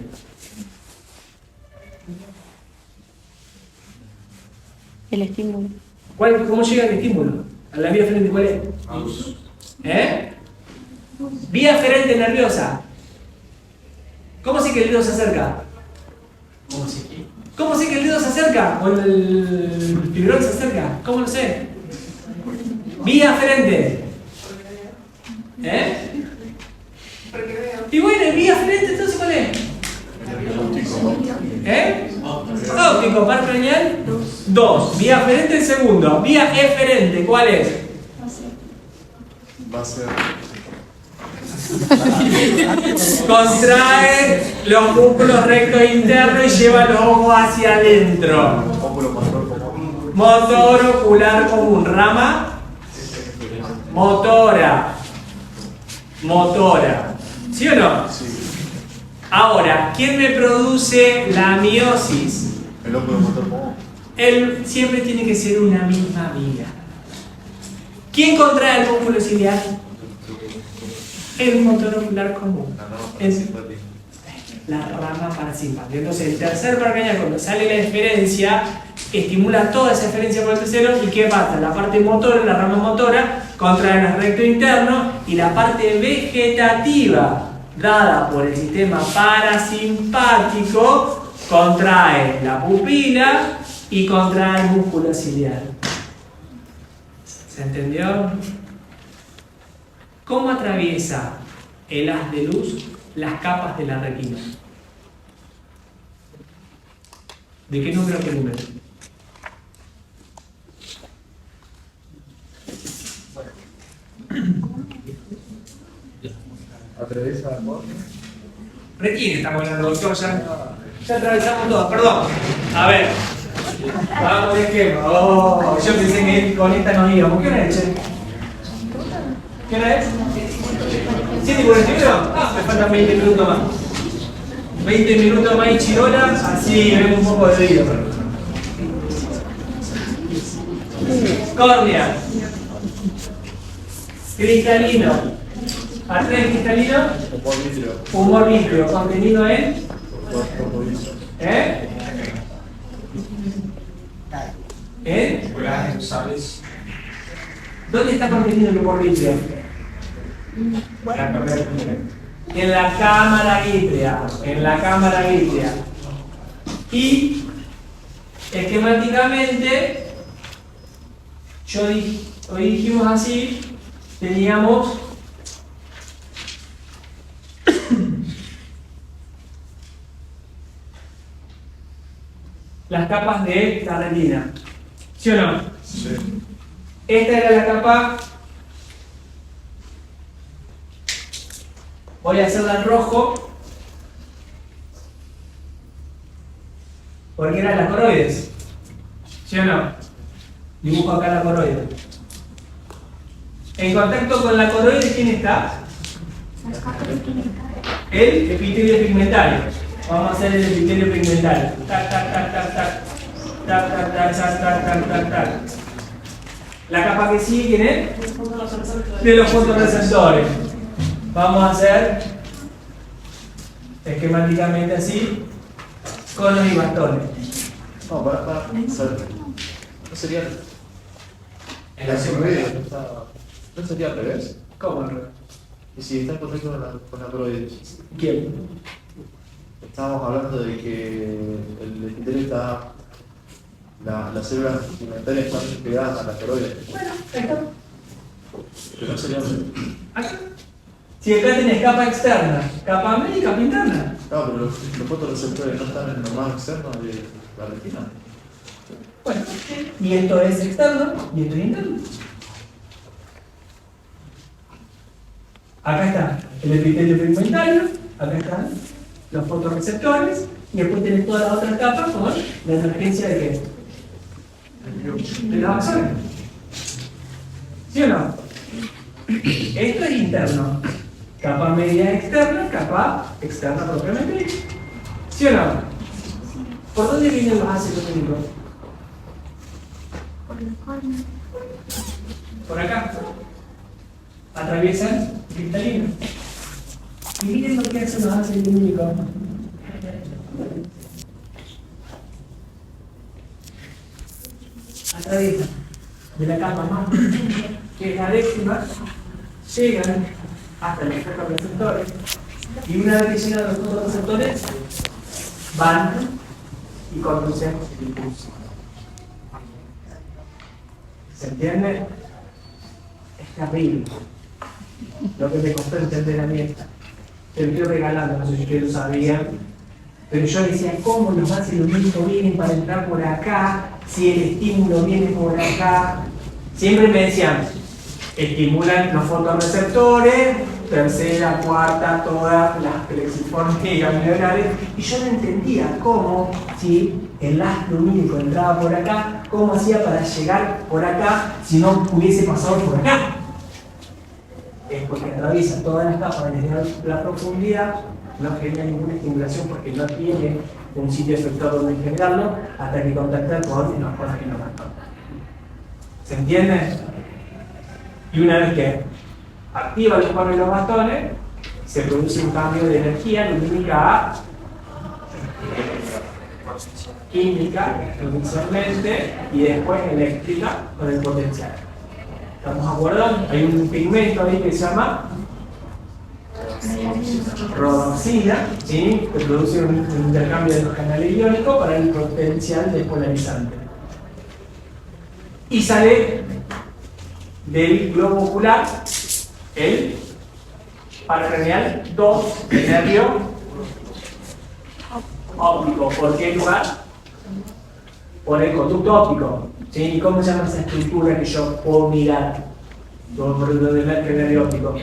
El estímulo. ¿Cómo llega el estímulo? ¿A la vía aferente cuál es? Vía aferente nerviosa. ¿Cómo sé que el dedo se acerca? ¿Cómo sé que el dedo se acerca? ¿O el fibrón se acerca? ¿Cómo lo sé? Vía aferente. Y bueno, vía aferente, entonces ¿cuál es? Óptico, par craneal 2. Vía aferente el segundo. Vía eferente, ¿cuál es? Va a ser. Contrae los músculos rectos internos y lleva los ojos hacia adentro. Motor ocular común. Rama motora. Motora. ¿Sí o no? Sí. Ahora, ¿quién me produce la miosis? El óculo motor común. Él siempre tiene que ser una misma vía. ¿Quién contrae el músculo ciliar? El motor ocular común. Es la rama parasimpática. Entonces, el tercer paracañal, cuando sale la eferencia, estimula toda esa eferencia por el tercero. ¿Y qué pasa? La parte motora, la rama motora, contrae el recto interno, y la parte vegetativa, dada por el sistema parasimpático, contrae la pupila y contrae el músculo ciliar. ¿Se entendió? ¿Cómo atraviesa el haz de luz las capas de la retina? ¿De qué número a qué número? ¿Atraviesa la córnea? Retina, estamos hablando, doctor, ya atravesamos todo, perdón. A ver, vamos de esquema. Oh, yo pensé que con esta nos íbamos. ¿Qué hora es, che? ¿Qué hora es? ¿7:41? Ah, me faltan 20 minutos más. 20 minutos más y chirola, así vemos un poco de vida. Córnea. Cristalino. Atrás cristalino. Humor vítreo. Humor vítreo. Contenido en. ¿Eh? ¿Eh? ¿Sabes? ¿Dónde está contenido el humor vítreo? En la cámara vítrea. En la cámara vítrea. Y esquemáticamente, hoy dijimos así, teníamos las capas de la retina. ¿Sí o no? Sí. Esta era la capa. Voy a hacerla en rojo porque eran las coroides. ¿Sí o no? Dibujo acá la coroide. En contacto con la coroide, ¿quién está? El epitelio pigmentario. Vamos a hacer el epitelio pigmentario. Tac, tac, tac, tac, tac. Tac, tac, tac, tac, tac, tac, tac, tac. La capa que sigue, ¿quién es? De los fotorreceptores. Vamos a hacer esquemáticamente así, conos y bastones. No, para. ¿No sería. En la segunda. ¿No sería al revés? ¿Cómo al revés? ¿Y si está en contacto con la coroide? ¿Quién? Estábamos hablando de que el epitelio está. Las células pigmentarias están pegadas a la coroide. Bueno, ahí está. Pero no sería al revés. Acá. Si acá tenés capa externa, capa media y capa interna. No, pero los fotorreceptores no están en lo más externo de la retina. Bueno, y esto es externo y esto es interno. Acá está el epitelio pigmentario, acá están los fotorreceptores, y después tenés todas las otras capas con la emergencia de qué? De la basura. ¿Sí o no? Esto es interno. Capa media externa, capa externa propiamente. ¿Sí o no? ¿Por dónde vienen los ácidos clínicos? Por la córnea. Por acá. Atraviesan cristalino. Y miren lo que hacen los ácidos clínicos. Atraviesan de la capa más, que es la décima, llegan hasta los fotorreceptores, y una vez que llegan a los fotorreceptores, van y conducen el impulso. ¿Se entiende? Es terrible lo que me costó entender a mí. Te lo estoy regalando, no sé si ustedes lo sabían, pero yo decía, ¿cómo los ácidos úricos vienen para entrar por acá si el estímulo viene por acá? Siempre me decían, estimulan los fotorreceptores, tercera, cuarta, todas las plexiformes y ganglionares, y yo no entendía cómo, si el haz lumínico entraba por acá, cómo hacía para llegar por acá si no hubiese pasado por acá. Es porque atraviesa todas las capas desde la profundidad, no genera ninguna estimulación porque no tiene un sitio efector donde generarlo hasta que contacta con los conos que nos gastan. ¿Se entiende? Y una vez que activa los conos y los bastones, se produce un cambio de energía lumínica a química inicialmente y después eléctrica con el potencial. ¿Estamos de acuerdo? Hay un pigmento ahí que se llama rodoxina, ¿sí? Que produce un intercambio de los canales iónicos para el potencial despolarizante. Y sale del globo ocular el paracraneal 2 del nervio óptico. ¿Por qué lugar? Por el conducto óptico. ¿Sí? ¿Y cómo se llama esa estructura que yo puedo mirar? Por el nervio óptico.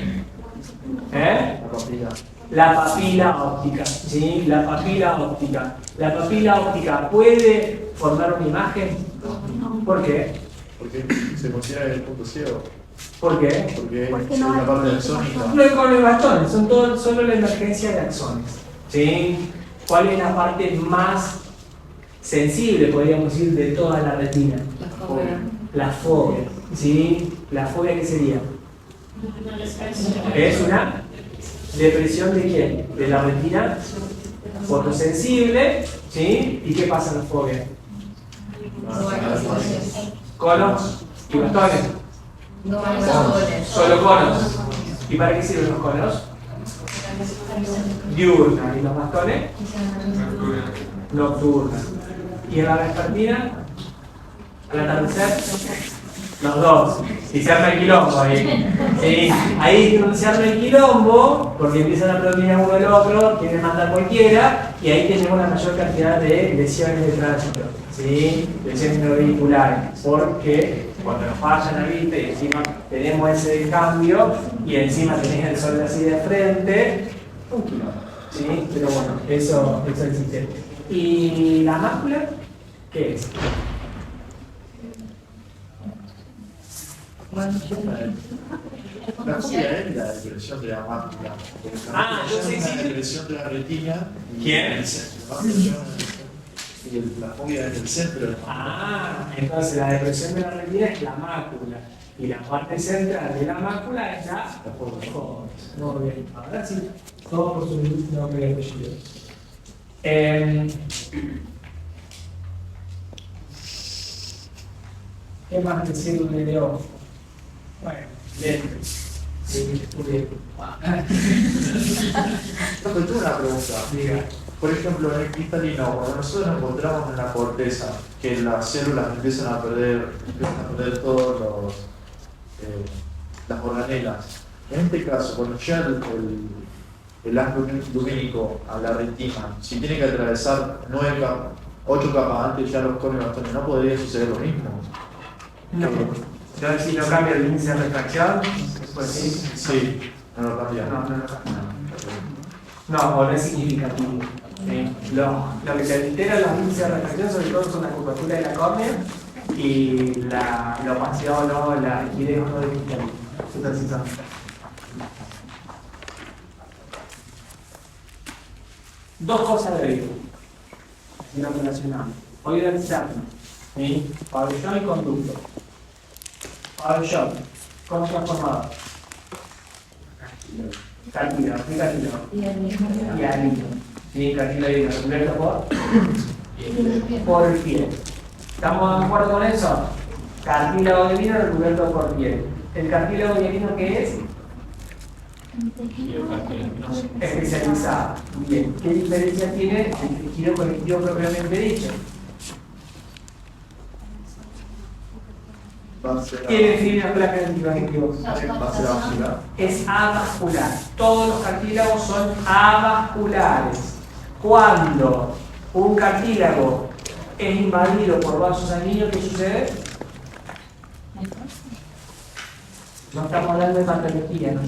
La papila óptica. ¿Sí? La papila óptica. ¿La papila óptica puede formar una imagen? ¿Por qué? Porque se considera el punto ciego. ¿Por qué? Porque es una parte axónica. No con el bastón, son solo la emergencia de axones. ¿Sí? ¿Cuál es la parte más sensible, podríamos decir, de toda la retina? La fobia. ¿Sí? ¿La fobia qué sería? Es una depresión de quién? De la retina fotosensible. ¿Sí? ¿Y qué pasa en la fobia? Conos y bastones. No hay bastones. Solo conos. ¿Y para qué sirven los conos? Diurna. ¿Y los bastones? Nocturna. ¿Y en la vespertina? ¿Al atardecer? Los dos. Y se arma el quilombo ahí. ¿Sí? Ahí es donde se arma el quilombo, porque empiezan a predominar uno del otro, quieren matar cualquiera, y ahí tenemos la mayor cantidad de lesiones de tránsito. ¿Sí? Lesiones neurovehiculares. Porque cuando nos fallan la vista y encima tenemos ese cambio, y encima tenés el sol así de frente, un quilombo. ¿Sí? Pero bueno, eso existe. ¿Y la mácula? ¿Qué es? La fobia es la depresión de la mácula. Yo sí. La depresión de la retina. ¿Quién? El centro. La fobia es el centro de la mácula. Entonces la depresión de la retina es la mácula. Y la parte central de la mácula es la fobia. Muy bien. Ahora sí, todo por su nombre y apellido. ¿Qué más decirle de ojo? Bueno, lentes. Sí, muy bien. No, pero tengo una pregunta. Diga. Por ejemplo, en el cristalino, cuando nosotros nos encontramos en la corteza, que las células empiezan a perder todos las organelas. En este caso, cuando llega el haz lumínico a la retina, si tiene que atravesar 8 capas antes ya los conos y bastones, ¿no podría suceder lo mismo? No. Entonces, si no cambia el índice de refracción, pues sí. Sí, no lo cambia. No lo cambia. No, o no es significativo. Lo que se altera los índices de refracción sobre todo son la curvatura de la córnea y la opacidad o no, la rigidez o no del cristalino. Dos cosas de vida. Así lo relacionamos. Oído externo. ¿Sí? Pabellón y conducto. Pabellón. ¿Cómo se ha formado? Cartílago. ¿Qué cartílago? Y anillo. ¿Sí? Cartílago recubierto por el pie. ¿Estamos de acuerdo con eso? Cartílago de hilo recubierto por piel. ¿El cartílago de hilo qué es? Especializado. Bien. ¿Qué diferencia tiene el tejido conectivo propiamente dicho? ¿Quién define la placa del conectivo? Es avascular. Todos los cartílagos son avasculares. Cuando un cartílago es invadido por vasos sanguíneos, ¿qué sucede? No estamos hablando de patología, no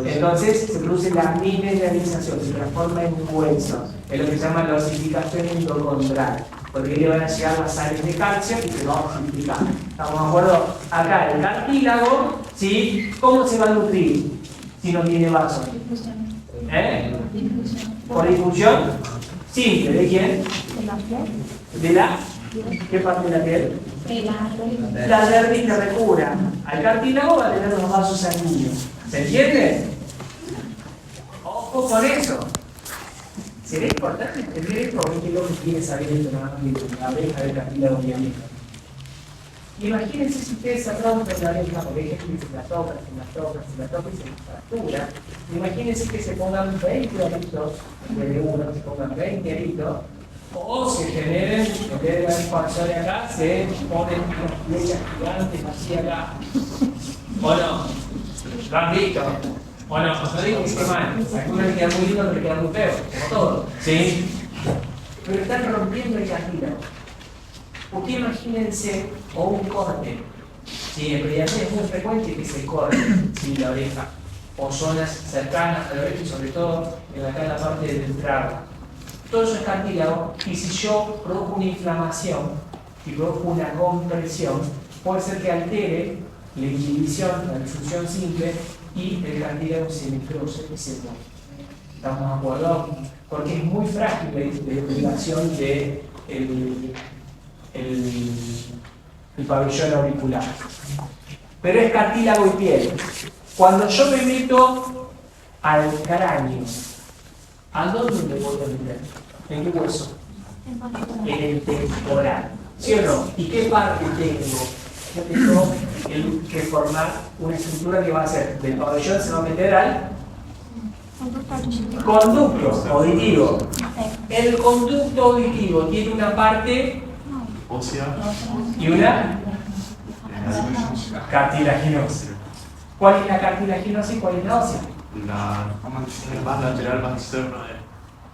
entonces se produce la mineralización, se transforma en hueso, es lo que se llama la osificación endocondral, porque le van a llegar las sales de calcio y se va a osificar. ¿Estamos de acuerdo? Acá el cartílago, ¿sí? ¿Cómo se va a nutrir si no tiene vaso? ¿Por difusión? Simple, ¿de quién? ¿De la? ¿Qué parte de la piel? La dermis que recubre al cartílago va a tener los vasos sanguíneos. ¿Se entiende? Ojo con eso. ¿Será importante entender esto? ¿Qué es lo que quiere saber esto? La abeja del cartílago diabético. Imagínense si ustedes se rompen la abeja, por ejemplo, y se la tocan y se fractura. Imagínense que se pongan 20 aritos, de uno se pongan 20 aritos, o se generen, en vez de la expansión de acá, se ponen unas flechas gigantes así acá. ¿O no? ¿Lo han visto? ¿O no? No digo que esté mal. Algunos le quedan muy lindo, otros le quedan muy feo, como todo. ¿Sí? Pero están rompiendo el cartílago. Porque imagínense, o un corte. Sí, en realidad es muy frecuente que se corte la oreja, o zonas cercanas a la oreja y sobre todo en la parte de entrada. Todo eso es cartílago, y si yo produzco una inflamación y produzco una compresión, puede ser que altere la inhibición, la difusión simple, y el cartílago se necrose y se muere. ¿Estamos de acuerdo? Porque es muy frágil la irrigación de el pabellón auricular. Pero es cartílago y piel. Cuando yo me meto al cráneo, ¿a dónde me voy a meter? ¿En qué hueso? En el temporal. ¿Sí o no? ¿Y qué parte tengo? Yo tengo que formar una estructura que va a ser del pabellón, se va a meter al conducto auditivo. El conducto auditivo tiene una parte ósea y una cartilaginosa. ¿Cuál es la cartilaginosa y cuál es la ósea? la más lateral, más externa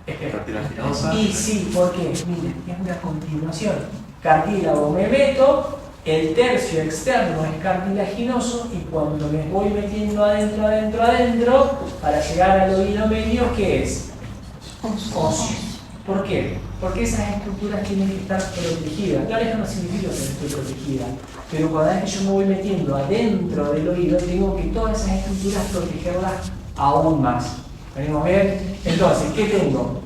es cartilaginosa. Y sí, porque, miren, es una continuación. Cartílago me meto, el tercio externo es cartilaginoso y cuando me voy metiendo adentro, para llegar al oído medio, ¿qué es? Óseo. ¿Por qué? Porque esas estructuras tienen que estar protegidas. La oreja no significa que esté protegida, pero cada vez que yo me voy metiendo adentro del oído, tengo que todas esas estructuras protegerlas aún más. ¿Venimos bien? Entonces, ¿qué tengo?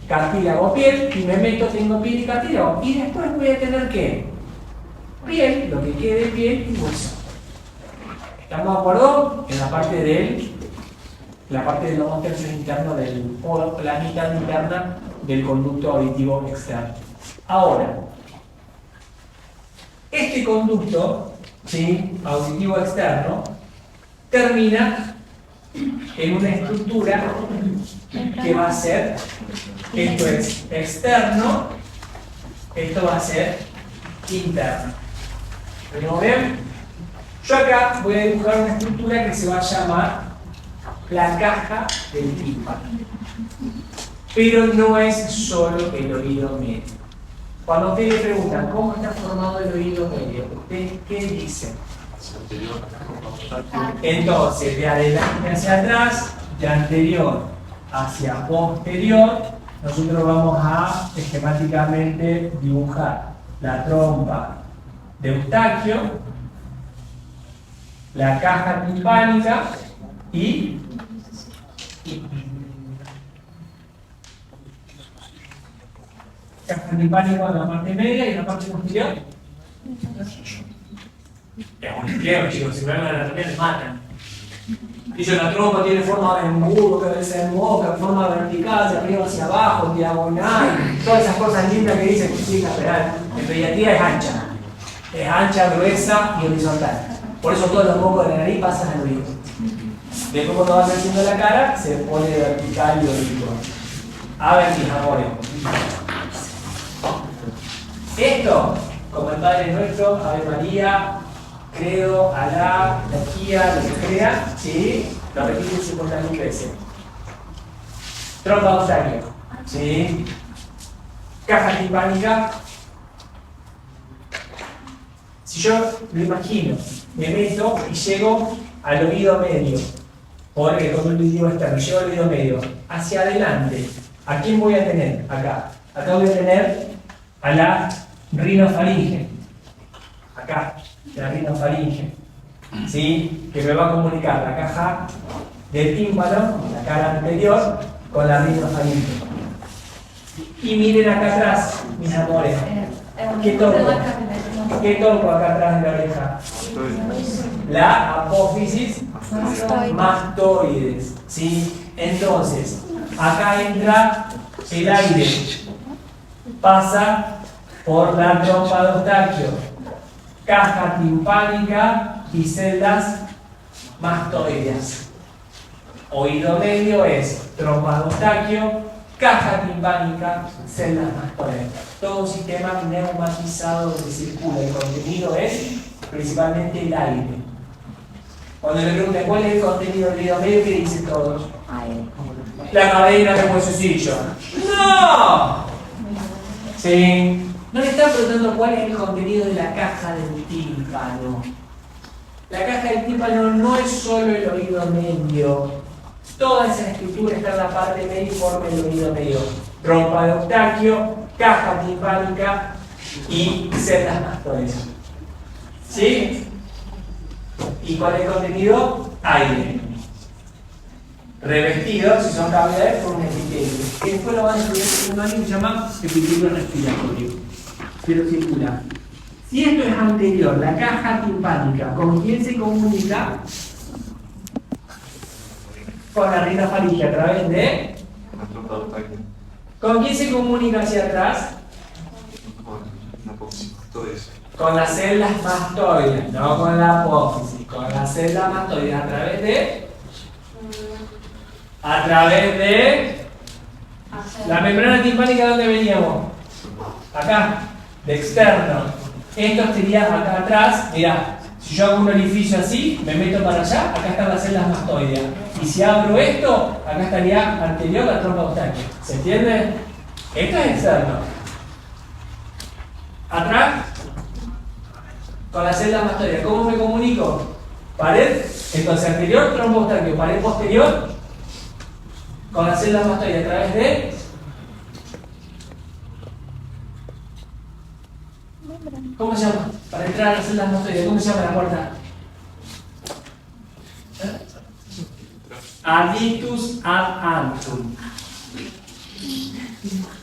Cartílago, piel, y me meto, tengo piel y cartílago. Y después voy a tener ¿qué? Piel, lo que quede piel y hueso. ¿Estamos de acuerdo? En la parte de los dos tercios internos o la mitad interna del conducto auditivo externo. Ahora, este conducto, ¿sí?, auditivo externo termina en una estructura que va a ser, esto es externo, esto va a ser interno. ¿Venimos bien? Yo acá voy a dibujar una estructura que se va a llamar la caja del tímpano. Pero no es solo el oído medio. Cuando ustedes le preguntan cómo está formado el oído medio, ¿ustedes qué dicen? Entonces, de adelante hacia atrás, de anterior hacia posterior, nosotros vamos a esquemáticamente dibujar la trompa de Eustaquio, la caja timpánica y caja timpánica en la parte media y en la parte posterior. Es un empleo, chicos, si ven la anatomía les matan. Dice, la trompa tiene forma de embudo, cabeza de boca, forma vertical, de arriba hacia abajo, diagonal, todas esas cosas lindas que dicen que sí, lateral. En pediatría es ancha, gruesa y horizontal. Por eso todos los mocos de la nariz pasan al oído. Después cuando va creciendo la cara, se pone vertical y horizontal. A ver, mis amores. Esto, como el Padre Nuestro, Ave María, Credo, Alá, Lejía, lo que crea, ¿sí? Lo repiten 50.000 veces. Trompa Eustaquio, ¿sí? Caja timpánica, Si yo lo imagino, me meto y llego al oído medio, porque con un auditivo externo, llego al oído medio, hacia adelante, ¿a quién voy a tener? Acá. Acá voy a tener a la rinofaringe. Acá, la rinofaringe. ¿Sí? Que me va a comunicar la caja del tímpano, la cara anterior, con la rinofaringe. Y miren acá atrás, mis amores. ¿Qué toco? ¿Qué toco acá atrás de la oreja? La apófisis mastoides. ¿Sí? Entonces, acá entra el aire, pasa por la trompa de Eustaquio, caja timpánica y celdas mastoideas. Oído medio es trompa de Eustaquio, caja timpánica, celdas mastoideas. Todo un sistema neumatizado que circula. El contenido es principalmente el aire. Cuando le preguntan cuál es el contenido del oído medio, ¿qué dicen todos? La cadena de huesecillo. ¡No! Sí. No le están preguntando cuál es el contenido de la caja del tímpano. La caja del tímpano no es solo el oído medio. Toda esa estructura está en la parte media y forma el oído medio. Trompa de Eustaquio, caja timpánica y celdas mastoides. ¿Sí? ¿Y cuál es el contenido? Aire. Revestido, si son cavidades, por un epitelio. Que después lo van a estudiar en un año que se llama epitelio respiratorio. Pero circular. Si esto es anterior, la caja timpánica, ¿con quién se comunica? Con la rinofaringe a través de... ¿Con quién se comunica hacia atrás? Con las células mastoides, no con la apófisis, con las células mastoides a través de... A través de... La membrana timpánica, ¿de dónde veníamos? Acá, de externo. Esto sería acá atrás, mirá, si yo hago un orificio así, me meto para allá, acá están las células mastoideas. Y si abro esto, acá estaría anterior la trompa Eustaquio. ¿Se entiende? Esto es externo. Atrás, con las células mastoideas. ¿Cómo me comunico? Pared, entonces anterior, trompa Eustaquio. Pared posterior, con las células mastoideas a través de... ¿Cómo se llama? Para entrar a las células mastoideas, ¿cómo se llama la puerta? Adictus ad antrum.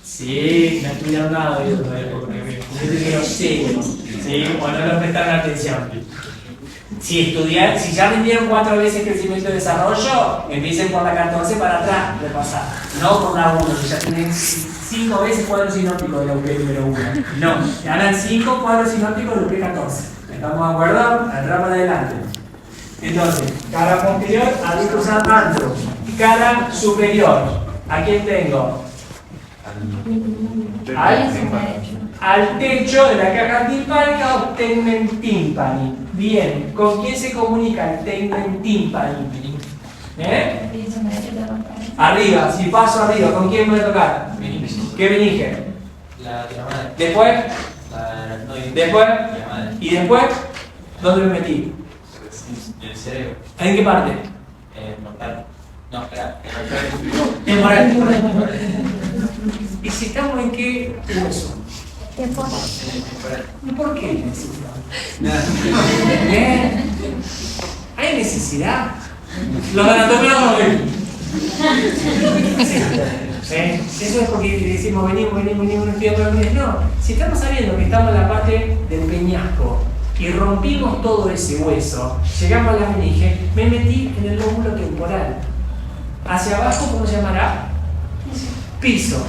Sí, no estudiaron nada de eso todavía porque sí, o no le prestaron atención. Si ya vendieron 4 veces crecimiento y desarrollo, empiecen por la 14 para atrás, repasar. No por la 1, que ya tienen 5 veces cuadros sinópticos de la UP número 1. No, ganan 5 cuadros sinópticos de UP 14. ¿Estamos de acuerdo? Atrás para adelante. Entonces, cara posterior, adictus ad antrum. Cara superior, ¿a quién tengo? Al techo de la caja timpánica o tegmen timpani. Bien, ¿con quién se comunica el tegmen timpani? Arriba, si paso arriba, ¿con quién voy a tocar? ¿Qué meninge? La madre. Después, después, y después, ¿dónde me metí? El cerebro. ¿En qué parte? Mortal. No, espera. Temporal. ¿Y si estamos en qué hueso? ¿Y por qué necesitamos? ¿Hay necesidad? Los anatomólogos ¿sí? Eso es porque decimos venimos, no, si estamos sabiendo que estamos en la parte del peñasco y rompimos todo ese hueso, llegamos a la meninge, me metí en el lóbulo temporal. Hacia abajo, ¿cómo se llamará? Piso.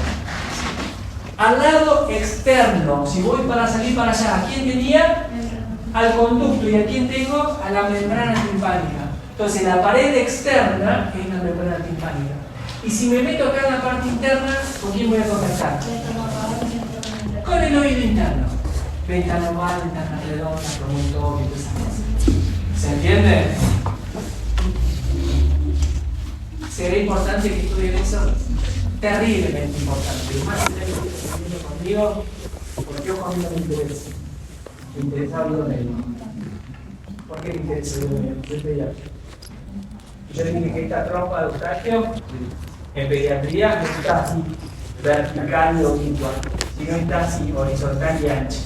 Al lado externo, si voy para salir para allá, ¿a quién tenía? Al conducto. ¿Y a quién tengo? A la membrana timpánica. Entonces la pared externa es la membrana timpánica. Y si me meto acá en la parte interna, ¿con quién voy a contactar? Con el oído interno. Ventana oval, ventana redonda, promontorio, todas esas cosas. ¿Se entiende? ¿Será importante que estudien eso? Terriblemente importante. Lo más que conmigo, porque ojo a mí no me interesa. Me interesa oído medio. ¿Por qué me interesa oído medio? Yo le dije que esta trompa de Eustaquio en pediatría no está así vertical y oblicua, sino está así horizontal y ancha.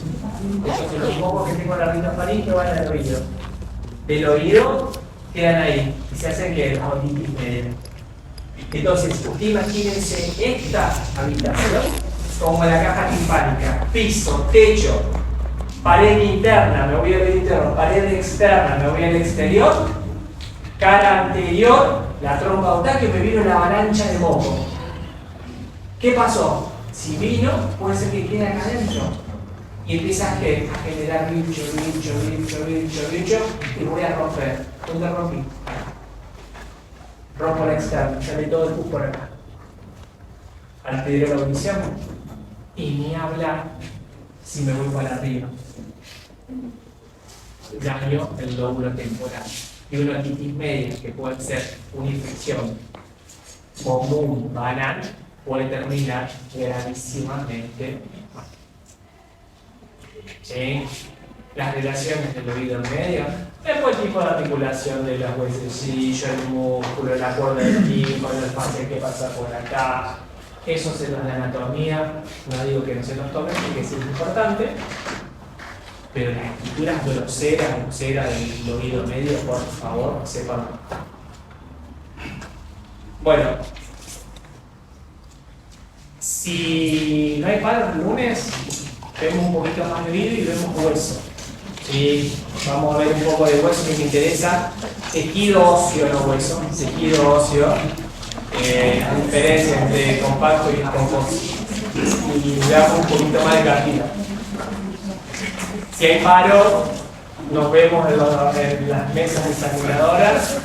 Entonces los mocos que tengo en la rinofaringe van al oído. Del oído quedan ahí y se hacen que la otitis media. Entonces, usted imagínense esta habitación como la caja timpánica: piso, techo, pared interna, me voy al oído interno, pared externa, me voy al exterior, cara anterior, la trompa de Eustaquio, me vino la avalancha de moco. ¿Qué pasó? Si vino, puede ser que quede acá adentro y empieza a generar bicho, y voy a romper. ¿Dónde rompí? Rompo la externa, sale todo el pus por acá. Altero la audición y ni habla si me voy para arriba. Daño el lóbulo temporal. Y una otitis media, que puede ser una infección común, banal, puede terminar gravísimamente mal. ¿Sí? Las relaciones del oído medio, después el tipo de articulación de los huesecillos, el músculo, la cuerda del tímpano, el espacio que pasa por acá, eso se nos da anatomía. No digo que no se nos tome, porque sí es importante, pero las estructuras groseras del oído medio, por favor, sepan. Bueno, si no hay paro el lunes, vemos un poquito más de oído y vemos hueso. ¿Sí? Vamos a ver un poco de hueso que me interesa. Tejido óseo, no hueso. Tejido óseo. La diferencia entre compacto y composito. Y veamos un poquito más de cartílago. Si hay paro, nos vemos en las mesas examinadoras.